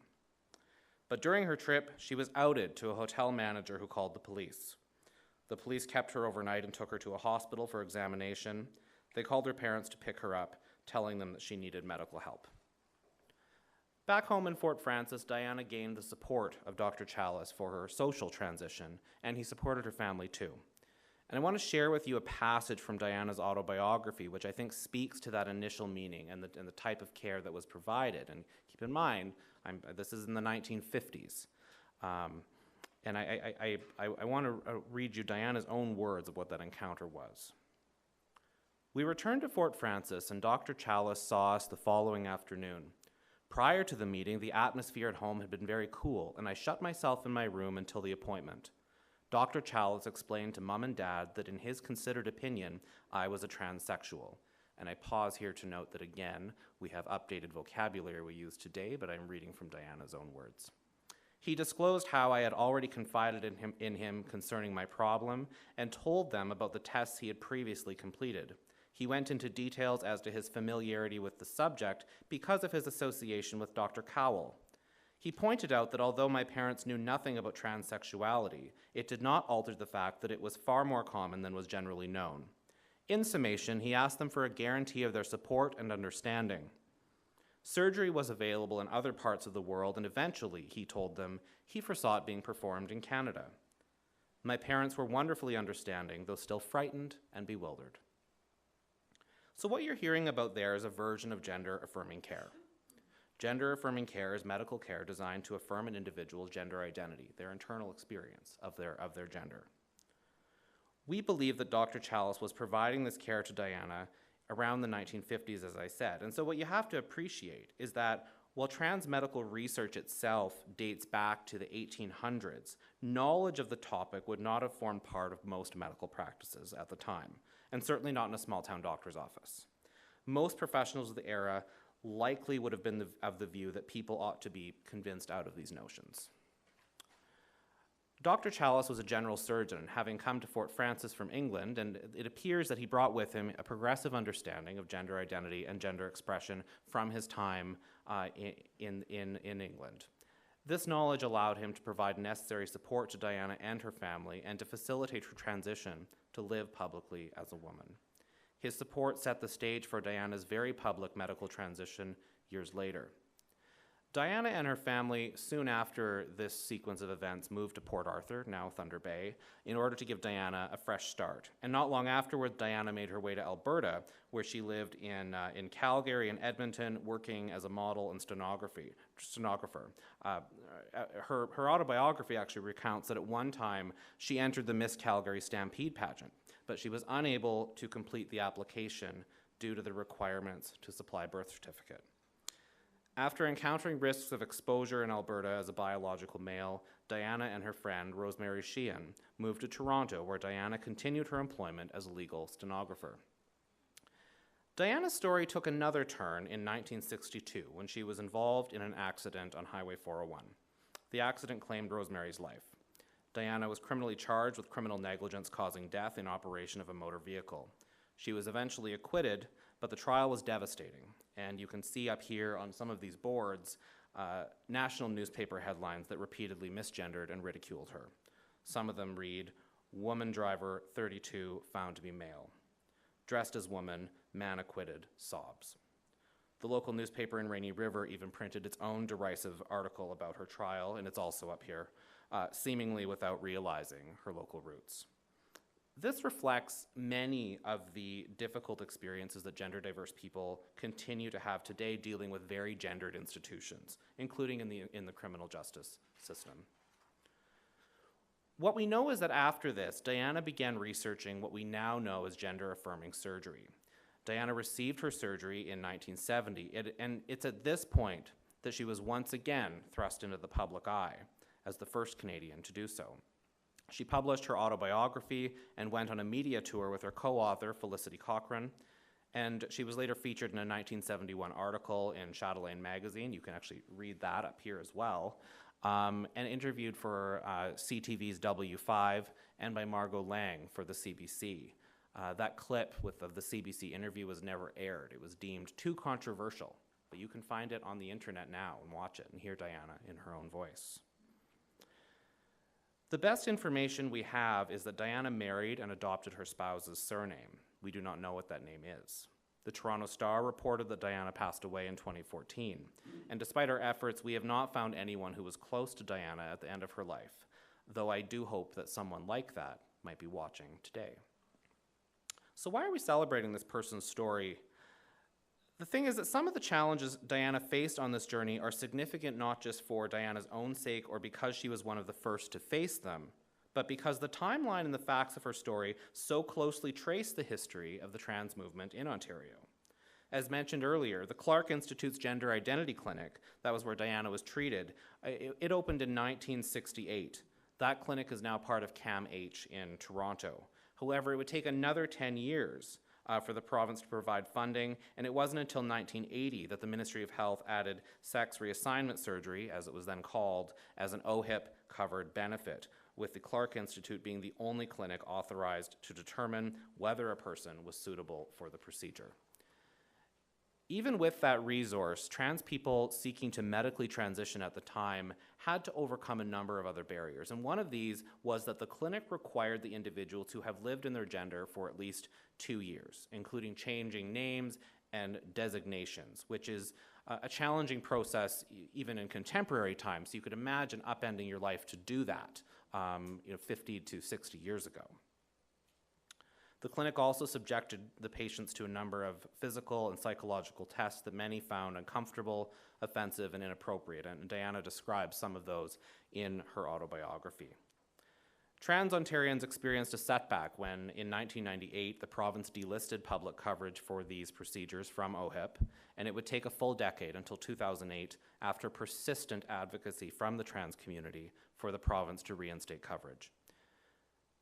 But during her trip, she was outed to a hotel manager who called the police. The police kept her overnight and took her to a hospital for examination. They called her parents to pick her up, telling them that she needed medical help. Back home in Fort Frances, Dianna gained the support of Dr. Challis for her social transition, and he supported her family too. And I want to share with you a passage from Dianna's autobiography, which I think speaks to that initial meaning and the type of care that was provided. And keep in mind, this is in the 1950s. And I want to read you Dianna's own words of what that encounter was. We returned to Fort Frances, and Dr. Challis saw us the following afternoon. Prior to the meeting, the atmosphere at home had been very cool, and I shut myself in my room until the appointment. Dr. Challis explained to Mom and Dad that in his considered opinion, I was a transsexual. And I pause here to note that again, we have updated vocabulary we use today, but I'm reading from Dianna's own words. He disclosed how I had already confided in him concerning my problem and told them about the tests he had previously completed. He went into details as to his familiarity with the subject because of his association with Dr. Cowell. He pointed out that although my parents knew nothing about transsexuality, it did not alter the fact that it was far more common than was generally known. In summation, he asked them for a guarantee of their support and understanding. Surgery was available in other parts of the world, and eventually, he told them, he foresaw it being performed in Canada. My parents were wonderfully understanding, though still frightened and bewildered. So what you're hearing about there is a version of gender-affirming care. Gender-affirming care is medical care designed to affirm an individual's gender identity, their internal experience of their gender. We believe that Dr. Challis was providing this care to Dianna around the 1950s, as I said. And so what you have to appreciate is that while trans medical research itself dates back to the 1800s, knowledge of the topic would not have formed part of most medical practices at the time, and certainly not in a small-town doctor's office. Most professionals of the era likely would have been of the view that people ought to be convinced out of these notions. Dr. Challis was a general surgeon, having come to Fort Frances from England, and it appears that he brought with him a progressive understanding of gender identity and gender expression from his time in England. This knowledge allowed him to provide necessary support to Dianna and her family and to facilitate her transition to live publicly as a woman. His support set the stage for Dianna's very public medical transition years later. Dianna and her family, soon after this sequence of events, moved to Port Arthur, now Thunder Bay, in order to give Dianna a fresh start. And not long afterward, Dianna made her way to Alberta, where she lived in Calgary and Edmonton, working as a model and stenographer. Her autobiography actually recounts that at one time she entered the Miss Calgary Stampede pageant, but she was unable to complete the application due to the requirements to supply a birth certificate. After encountering risks of exposure in Alberta as a biological male, Dianna and her friend, Rosemary Sheehan, moved to Toronto, where Dianna continued her employment as a legal stenographer. Dianna's story took another turn in 1962 when she was involved in an accident on Highway 401. The accident claimed Rosemary's life. Dianna was criminally charged with criminal negligence causing death in operation of a motor vehicle. She was eventually acquitted, but the trial was devastating. And you can see up here on some of these boards national newspaper headlines that repeatedly misgendered and ridiculed her. Some of them read, "Woman driver, 32, found to be male. Dressed as woman, man acquitted, sobs." The local newspaper in Rainy River even printed its own derisive article about her trial, and it's also up here, seemingly without realizing her local roots. This reflects many of the difficult experiences that gender diverse people continue to have today dealing with very gendered institutions, including in the criminal justice system. What we know is that after this, Dianna began researching what we now know as gender-affirming surgery. Dianna received her surgery in 1970, and it's at this point that she was once again thrust into the public eye as the first Canadian to do so. She published her autobiography and went on a media tour with her co-author, Felicity Cochran, and she was later featured in a 1971 article in Chatelaine magazine. You can actually read that up here as well, and interviewed for CTV's W5 and by Margot Lang for the CBC. That clip of the CBC interview was never aired. It was deemed too controversial, but you can find it on the internet now and watch it and hear Dianna in her own voice. The best information we have is that Dianna married and adopted her spouse's surname. We do not know what that name is. The Toronto Star reported that Dianna passed away in 2014, and despite our efforts, we have not found anyone who was close to Dianna at the end of her life, though I do hope that someone like that might be watching today. So why are we celebrating this person's story? The thing is that some of the challenges Dianna faced on this journey are significant not just for Dianna's own sake or because she was one of the first to face them, but because the timeline and the facts of her story so closely trace the history of the trans movement in Ontario. As mentioned earlier, the Clark Institute's Gender Identity Clinic, that was where Dianna was treated, it opened in 1968. That clinic is now part of CAMH in Toronto. However, it would take another 10 years for the province to provide funding, and it wasn't until 1980 that the Ministry of Health added sex reassignment surgery, as it was then called, as an OHIP-covered benefit, with the Clark Institute being the only clinic authorized to determine whether a person was suitable for the procedure. Even with that resource, trans people seeking to medically transition at the time had to overcome a number of other barriers. And one of these was that the clinic required the individual to have lived in their gender for at least 2 years, including changing names and designations, which is a challenging process even in contemporary times. So you could imagine upending your life to do that 50 to 60 years ago. The clinic also subjected the patients to a number of physical and psychological tests that many found uncomfortable, offensive, and inappropriate, and Dianna describes some of those in her autobiography. Trans Ontarians experienced a setback when, in 1998, the province delisted public coverage for these procedures from OHIP, and it would take a full decade until 2008, after persistent advocacy from the trans community, for the province to reinstate coverage.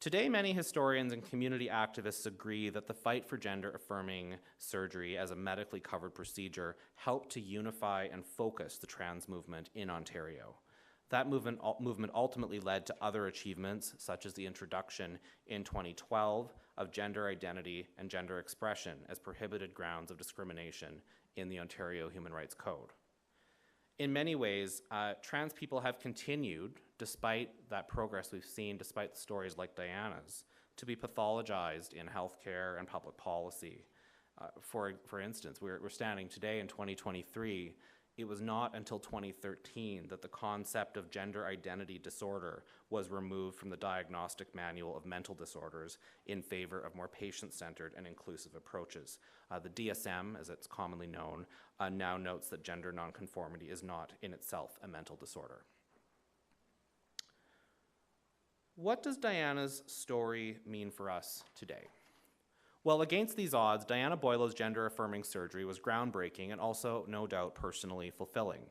Today, many historians and community activists agree that the fight for gender-affirming surgery as a medically covered procedure helped to unify and focus the trans movement in Ontario. That movement ultimately led to other achievements, such as the introduction in 2012 of gender identity and gender expression as prohibited grounds of discrimination in the Ontario Human Rights Code. In many ways, trans people have continued, despite that progress we've seen, despite the stories like Dianna's, to be pathologized in healthcare and public policy. For instance, we're standing today in 2023. It was not until 2013 that the concept of gender identity disorder was removed from the Diagnostic Manual of Mental Disorders in favor of more patient-centered and inclusive approaches. The DSM, as it's commonly known, now notes that gender nonconformity is not in itself a mental disorder. What does Dianna's story mean for us today? Well, against these odds, Dianna Boileau's gender-affirming surgery was groundbreaking and also, no doubt, personally fulfilling.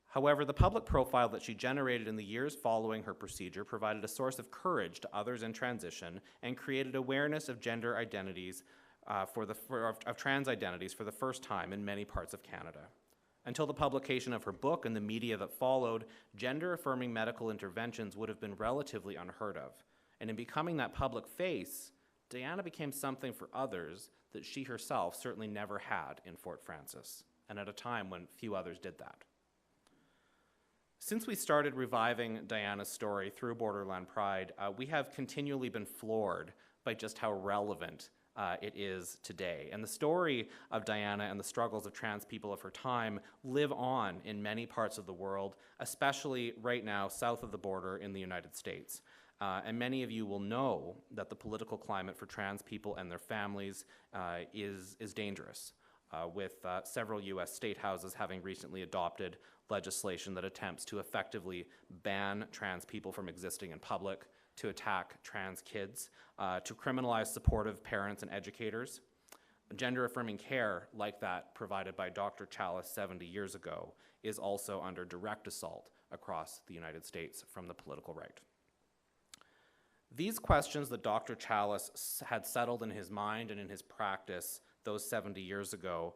However, the public profile that she generated in the years following her procedure provided a source of courage to others in transition and created awareness of gender identities, of trans identities for the first time in many parts of Canada. Until the publication of her book and the media that followed, gender-affirming medical interventions would have been relatively unheard of. And in becoming that public face, Dianna became something for others that she herself certainly never had in Fort Frances, and at a time when few others did that. Since we started reviving Dianna's story through Borderland Pride, we have continually been floored by just how relevant it is today. And the story of Dianna and the struggles of trans people of her time live on in many parts of the world, especially right now south of the border in the United States. And many of you will know that the political climate for trans people and their families is dangerous, with several U.S. state houses having recently adopted legislation that attempts to effectively ban trans people from existing in public, to attack trans kids, to criminalize supportive parents and educators. Gender-affirming care, like that provided by Dr. Challis 70 years ago, is also under direct assault across the United States from the political right. These questions that Dr. Challis had settled in his mind and in his practice those 70 years ago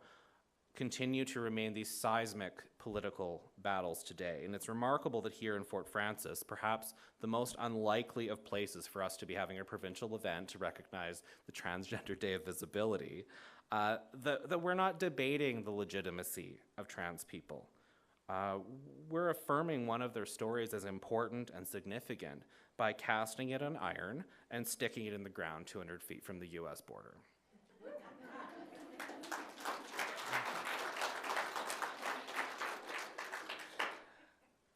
continue to remain these seismic political battles today. And it's remarkable that here in Fort Frances, perhaps the most unlikely of places for us to be having a provincial event to recognize the Transgender Day of Visibility, that we're not debating the legitimacy of trans people. We're affirming one of their stories as important and significant by casting it on iron and sticking it in the ground 200 feet from the US border.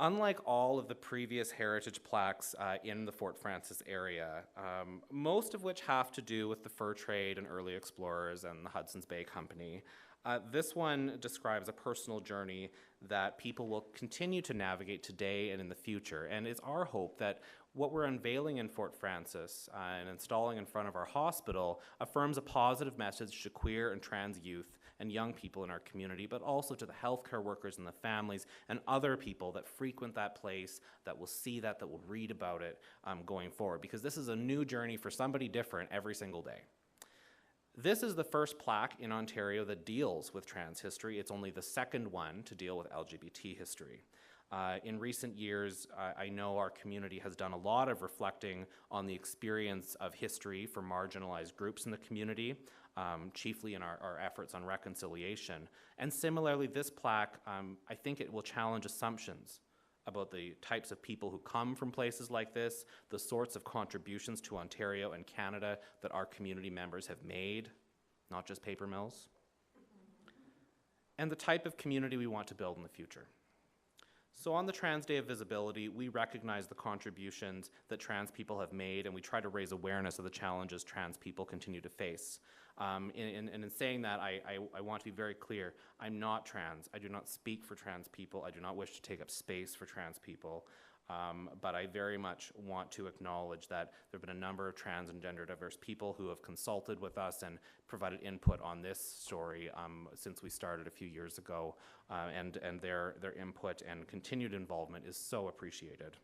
Unlike all of the previous heritage plaques in the Fort Frances area, most of which have to do with the fur trade and early explorers and the Hudson's Bay Company, this one describes a personal journey that people will continue to navigate today and in the future. And it's our hope that what we're unveiling in Fort Frances and installing in front of our hospital affirms a positive message to queer and trans youth and young people in our community, but also to the healthcare workers and the families and other people that frequent that place, that will see that will read about it going forward, because this is a new journey for somebody different every single day. This is the first plaque in Ontario that deals with trans history. It's only the second one to deal with LGBT history. In recent years, I know our community has done a lot of reflecting on the experience of history for marginalized groups in the community, chiefly in our efforts on reconciliation. And similarly, this plaque, I think it will challenge assumptions about the types of people who come from places like this, the sorts of contributions to Ontario and Canada that our community members have made, not just paper mills, and the type of community we want to build in the future. So on the Trans Day of Visibility, we recognize the contributions that trans people have made, and we try to raise awareness of the challenges trans people continue to face. In saying that, I want to be very clear. I'm not trans. I do not speak for trans people. I do not wish to take up space for trans people. But I very much want to acknowledge that there have been a number of trans and gender diverse people who have consulted with us and provided input on this story since we started a few years ago, and their input and continued involvement is so appreciated.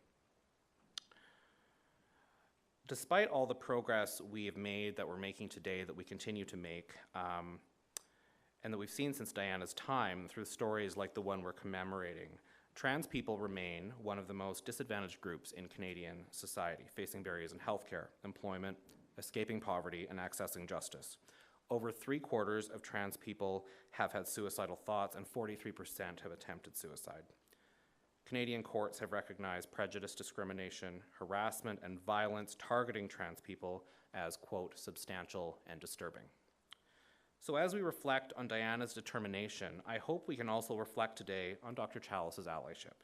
Despite all the progress we have made, that we're making today, that we continue to make, and that we've seen since Dianna's time through stories like the one we're commemorating, trans people remain one of the most disadvantaged groups in Canadian society, facing barriers in healthcare, employment, escaping poverty, and accessing justice. Over 3/4 of trans people have had suicidal thoughts, and 43% have attempted suicide. Canadian courts have recognized prejudice, discrimination, harassment, and violence targeting trans people as, quote, substantial and disturbing. So as we reflect on Dianna's determination, I hope we can also reflect today on Dr. Challis' allyship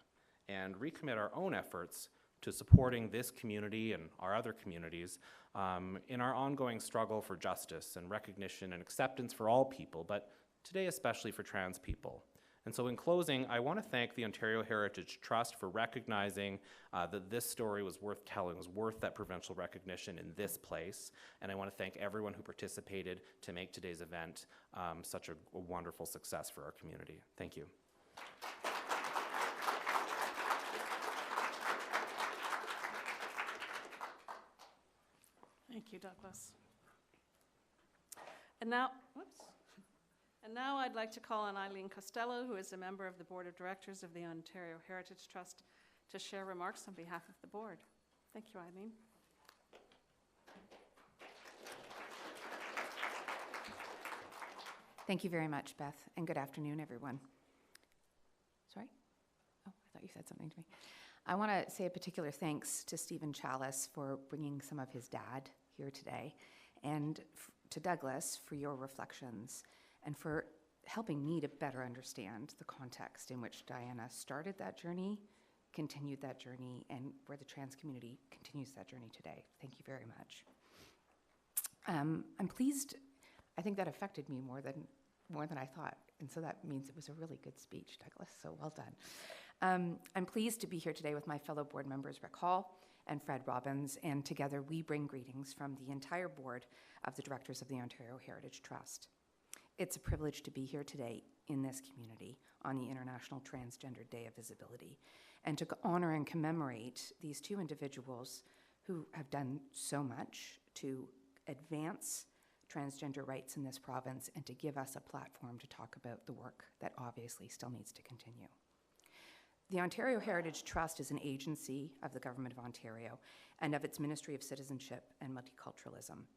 and recommit our own efforts to supporting this community and our other communities in our ongoing struggle for justice and recognition and acceptance for all people, but today especially for trans people. And so in closing, I want to thank the Ontario Heritage Trust for recognizing that this story was worth telling, was worth that provincial recognition in this place. And I want to thank everyone who participated to make today's event such a wonderful success for our community. Thank you. Thank you, Douglas. And now, I'd like to call on Eileen Costello, who is a member of the Board of Directors of the Ontario Heritage Trust, to share remarks on behalf of the board. Thank you, Eileen. Thank you very much, Beth, and good afternoon, everyone. Sorry? Oh, I thought you said something to me. I want to say a particular thanks to Stephen Challis for bringing some of his dad here today, and to Douglas for your reflections, and for helping me to better understand the context in which Dianna started that journey, continued that journey, and where the trans community continues that journey today. Thank you very much. I'm pleased. I think that affected me more than I thought, and so that means it was a really good speech, Douglas, so well done. I'm pleased to be here today with my fellow board members, Rick Hall and Fred Robbins, and together we bring greetings from the entire board of the directors of the Ontario Heritage Trust. It's a privilege to be here today in this community on the International Transgender Day of Visibility, and to honor and commemorate these two individuals who have done so much to advance transgender rights in this province and to give us a platform to talk about the work that obviously still needs to continue. The Ontario Heritage Trust is an agency of the Government of Ontario and of its Ministry of Citizenship and Multiculturalism.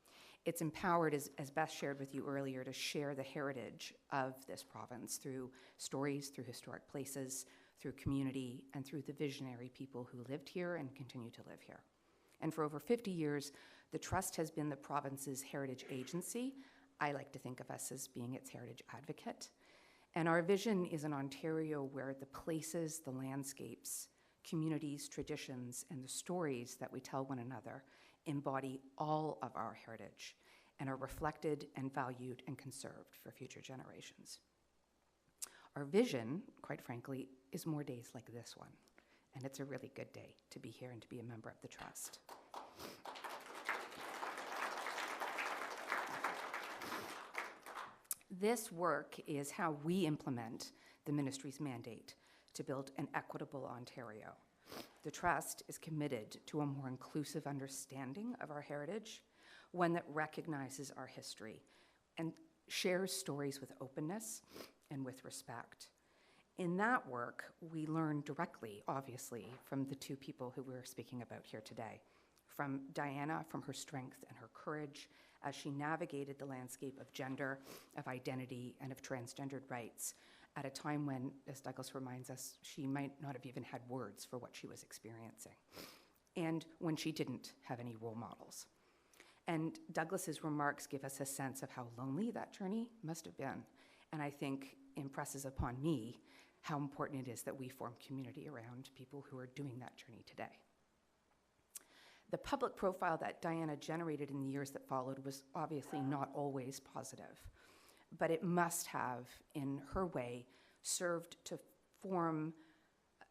It's empowered, as Beth shared with you earlier, to share the heritage of this province through stories, through historic places, through community, and through the visionary people who lived here and continue to live here. And for over 50 years, the Trust has been the province's heritage agency. I like to think of us as being its heritage advocate. And our vision is an Ontario where the places, the landscapes, communities, traditions, and the stories that we tell one another embody all of our heritage and are reflected and valued and conserved for future generations. Our vision, quite frankly, is more days like this one, and it's a really good day to be here and to be a member of the Trust. This work is how we implement the ministry's mandate to build an equitable Ontario. The Trust is committed to a more inclusive understanding of our heritage, one that recognizes our history and shares stories with openness and with respect. In that work, we learn directly, obviously, from the two people who we're speaking about here today. From Dianna, from her strength and her courage as she navigated the landscape of gender, of identity, and of transgendered rights at a time when, as Douglas reminds us, she might not have even had words for what she was experiencing, and when she didn't have any role models. And Douglas's remarks give us a sense of how lonely that journey must have been, and I think impresses upon me how important it is that we form community around people who are doing that journey today. The public profile that Dianna generated in the years that followed was obviously not always positive, but it must have, in her way, served to form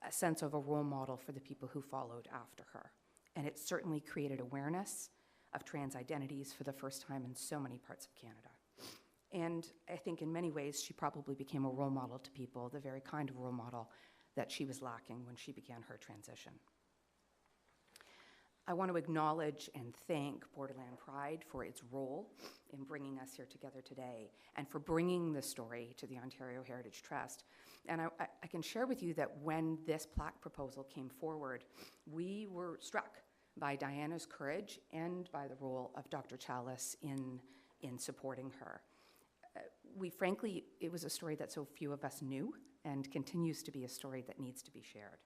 a sense of a role model for the people who followed after her. And it certainly created awareness of trans identities for the first time in so many parts of Canada. And I think in many ways, she probably became a role model to people, the very kind of role model that she was lacking when she began her transition. I want to acknowledge and thank Borderland Pride for its role in bringing us here together today and for bringing the story to the Ontario Heritage Trust. And I can share with you that when this plaque proposal came forward, we were struck by Dianna's courage and by the role of Dr. Challis in supporting her. Frankly, it was a story that so few of us knew and continues to be a story that needs to be shared.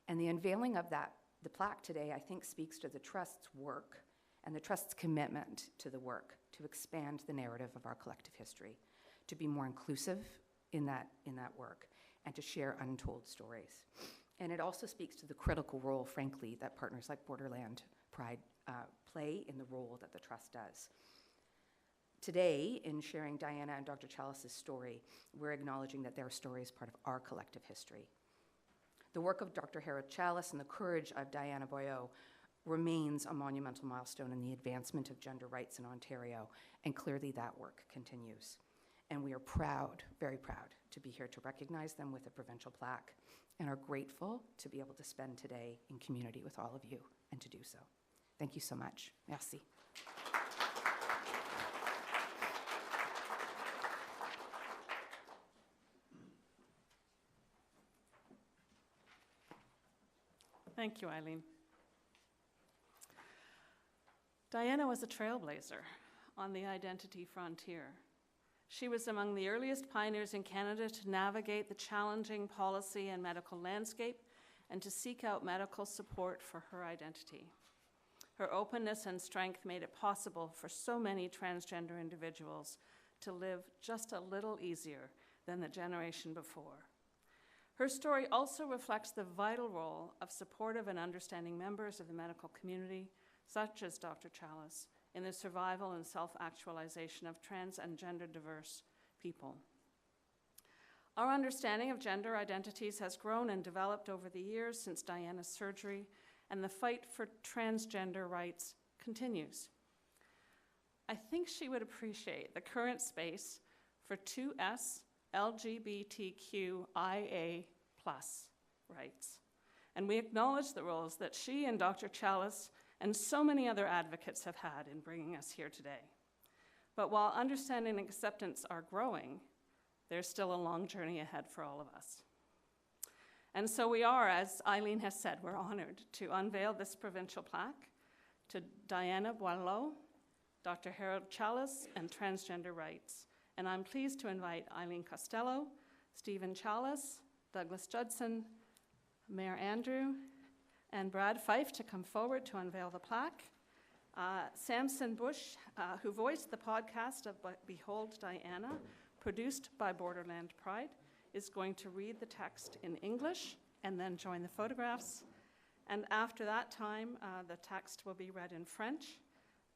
And the unveiling of the plaque today, I think, speaks to the Trust's work and the Trust's commitment to the work to expand the narrative of our collective history, to be more inclusive in that work, and to share untold stories. And it also speaks to the critical role, frankly, that partners like Borderland Pride play in the role that the Trust does. Today, in sharing Dianna and Dr. Challis' story, we're acknowledging that their story is part of our collective history. The work of Dr. Harold Challis and the courage of Dianna Boileau remains a monumental milestone in the advancement of gender rights in Ontario, and clearly that work continues. And we are proud, very proud, to be here to recognize them with a provincial plaque, and are grateful to be able to spend today in community with all of you and to do so. Thank you so much. Merci. Thank you, Eileen. Dianna was a trailblazer on the identity frontier. She was among the earliest pioneers in Canada to navigate the challenging policy and medical landscape and to seek out medical support for her identity. Her openness and strength made it possible for so many transgender individuals to live just a little easier than the generation before. Her story also reflects the vital role of supportive and understanding members of the medical community, such as Dr. Challis, in the survival and self-actualization of trans and gender diverse people. Our understanding of gender identities has grown and developed over the years since Dianna's surgery, and the fight for transgender rights continues. I think she would appreciate the current space for 2S LGBTQIA+ rights. And we acknowledge the roles that she and Dr. Challis and so many other advocates have had in bringing us here today. But while understanding and acceptance are growing, there's still a long journey ahead for all of us. And so we are, as Eileen has said, we're honored to unveil this provincial plaque to Dianna Boileau, Dr. Harold Challis, and transgender rights. And I'm pleased to invite Eileen Costello, Stephen Challis, Douglas Judson, Mayor Andrew, and Brad Fife to come forward to unveil the plaque. Samson Bush, who voiced the podcast of Behold Dianna, produced by Borderland Pride, is going to read the text in English and then join the photographs. And after that time, the text will be read in French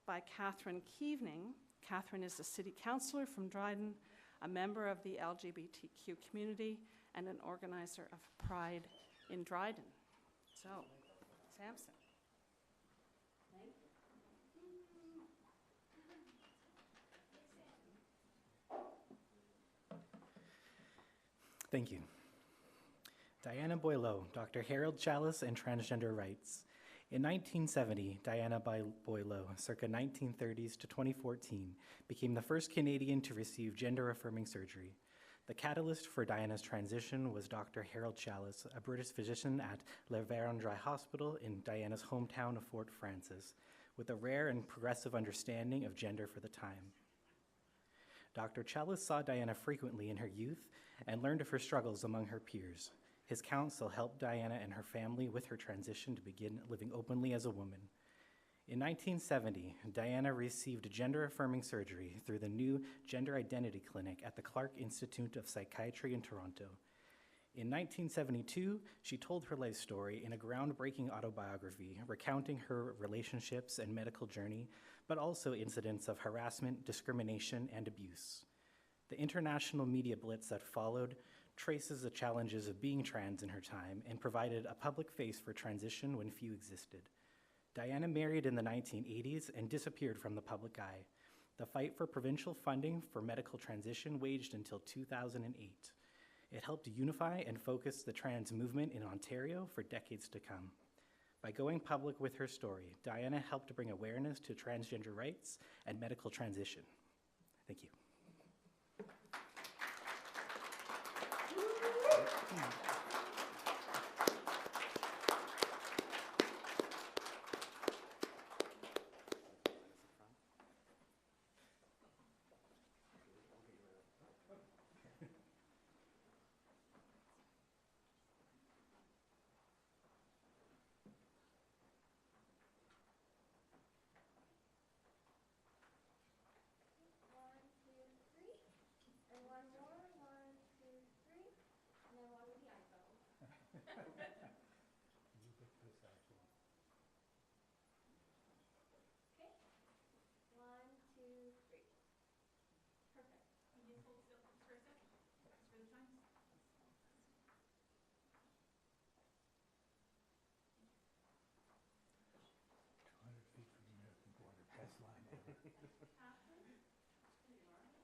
by Catherine Keavening. Catherine is a city councillor from Dryden, a member of the LGBTQ community, and an organizer of Pride in Dryden. So, Samson. Thank you. Dianna Boileau, Dr. Harold Challis and Transgender Rights. In 1970, Dianna Boileau, circa 1930s to 2014, became the first Canadian to receive gender-affirming surgery. The catalyst for Dianna's transition was Dr. Harold Challis, a British physician at Verendrye Hospital in Dianna's hometown of Fort Frances, with a rare and progressive understanding of gender for the time. Dr. Challis saw Dianna frequently in her youth and learned of her struggles among her peers. His counsel helped Dianna and her family with her transition to begin living openly as a woman. In 1970, Dianna received gender-affirming surgery through the new Gender Identity Clinic at the Clark Institute of Psychiatry in Toronto. In 1972, she told her life story in a groundbreaking autobiography recounting her relationships and medical journey, but also incidents of harassment, discrimination, and abuse. The international media blitz that followed traces the challenges of being trans in her time and provided a public face for transition when few existed. Dianna married in the 1980s and disappeared from the public eye. The fight for provincial funding for medical transition waged until 2008. It helped unify and focus the trans movement in Ontario for decades to come. By going public with her story, Dianna helped to bring awareness to transgender rights and medical transition. Thank you.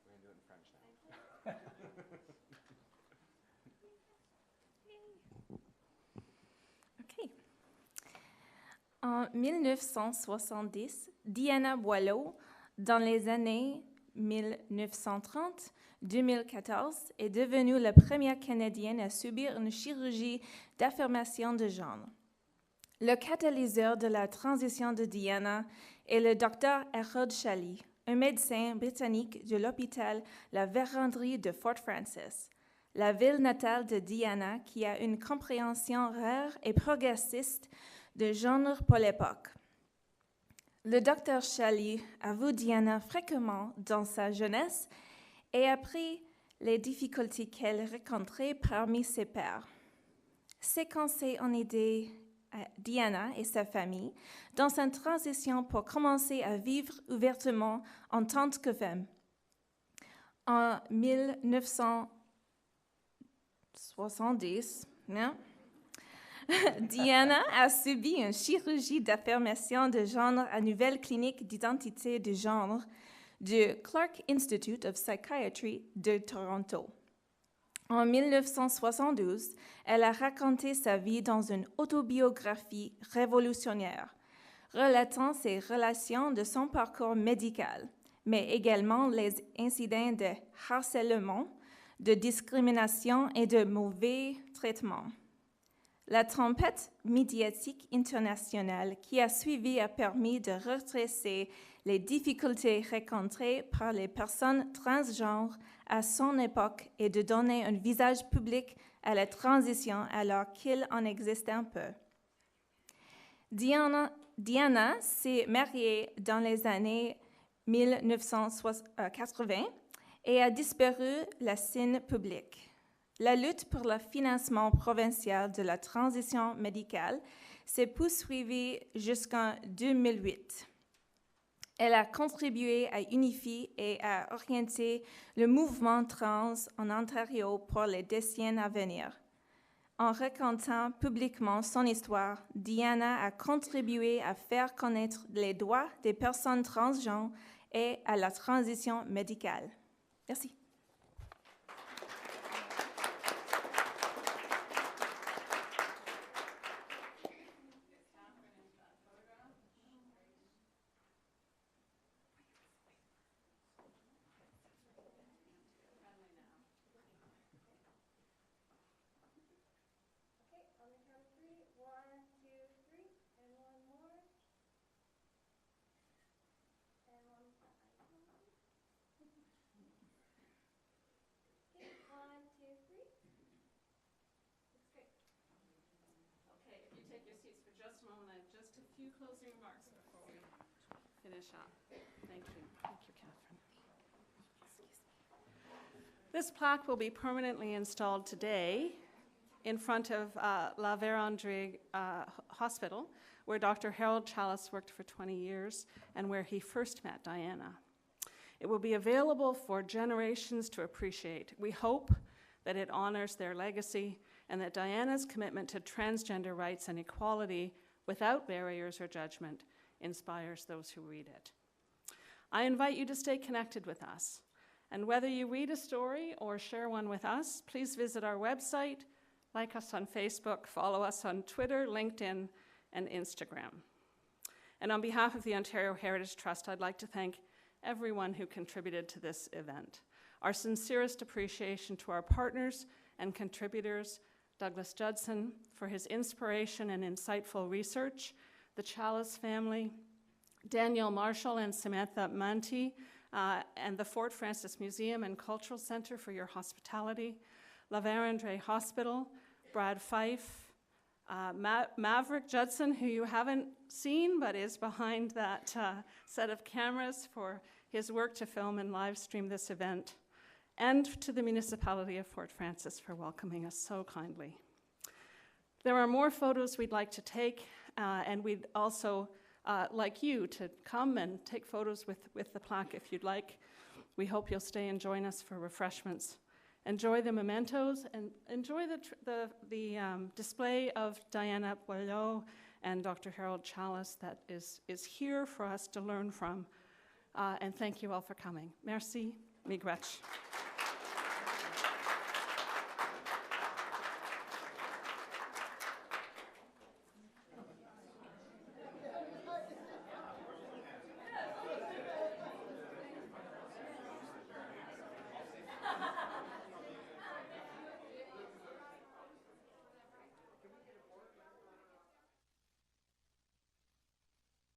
We're gonna do it in French now. OK. En 1970, Dianna Boileau, dans les années 1930-2014, est devenue la première Canadienne à subir une chirurgie d'affirmation de genre. Le catalyseur de la transition de Dianna est le Dr. Harold Challis, un médecin britannique de l'hôpital La Verendrye de Fort Frances, la ville natale de Dianna, qui a une compréhension rare et progressiste de genre pour l'époque. Le Dr. Challis a vu Dianna fréquemment dans sa jeunesse et a appris les difficultés qu'elle rencontrait parmi ses pairs. Ses conseils ont aidé Dianna et sa famille dans sa transition pour commencer à vivre ouvertement en tant que femme. En 1970, Dianna a subi une chirurgie d'affirmation de genre à Nouvelle Clinique d'identité de genre du Clark Institute of Psychiatry de Toronto. En 1972, elle a raconté sa vie dans une autobiographie révolutionnaire, relatant ses relations de son parcours médical, mais également les incidents de harcèlement, de discrimination et de mauvais traitements. La tempête médiatique internationale qui a suivi a permis de retracer les difficultés rencontrées par les personnes transgenres à son époque et de donner un visage public à la transition alors qu'il en existe un peu. Dianna s'est mariée dans les années 1980 et a disparu la scène publique. La lutte pour le financement provincial de la transition médicale s'est poursuivie jusqu'en 2008. Elle a contribué à unifier et à orienter le mouvement trans en Ontario pour les décennies à venir. En racontant publiquement son histoire, Dianna a contribué à faire connaître les droits des personnes transgenres et à la transition médicale. Merci. Just a moment, I have just a few closing remarks before we finish up. Thank you. Thank you, Catherine. This plaque will be permanently installed today in front of La Verendrye Hospital, where Dr. Harold Challis worked for 20 years and where he first met Dianna. It will be available for generations to appreciate. We hope that it honors their legacy and that Dianna's commitment to transgender rights and equality without barriers or judgment inspires those who read it. I invite you to stay connected with us. And whether you read a story or share one with us, please visit our website, like us on Facebook, follow us on Twitter, LinkedIn, and Instagram. And on behalf of the Ontario Heritage Trust, I'd like to thank everyone who contributed to this event. Our sincerest appreciation to our partners and contributors, Douglas Judson for his inspiration and insightful research, the Challis family, Danielle Marshall and Samantha Manti, and the Fort Frances Museum and Cultural Center for your hospitality, La Verendrye Hospital, Brad Fife, Maverick Judson, who you haven't seen but is behind that set of cameras for his work to film and live stream this event, and to the municipality of Fort Frances for welcoming us so kindly. There are more photos we'd like to take, and we'd also like you to come and take photos with the plaque if you'd like. We hope you'll stay and join us for refreshments. Enjoy the mementos and enjoy the display of Dianna Boileau and Dr. Harold Challis that is here for us to learn from. And thank you all for coming. Merci, miigwech.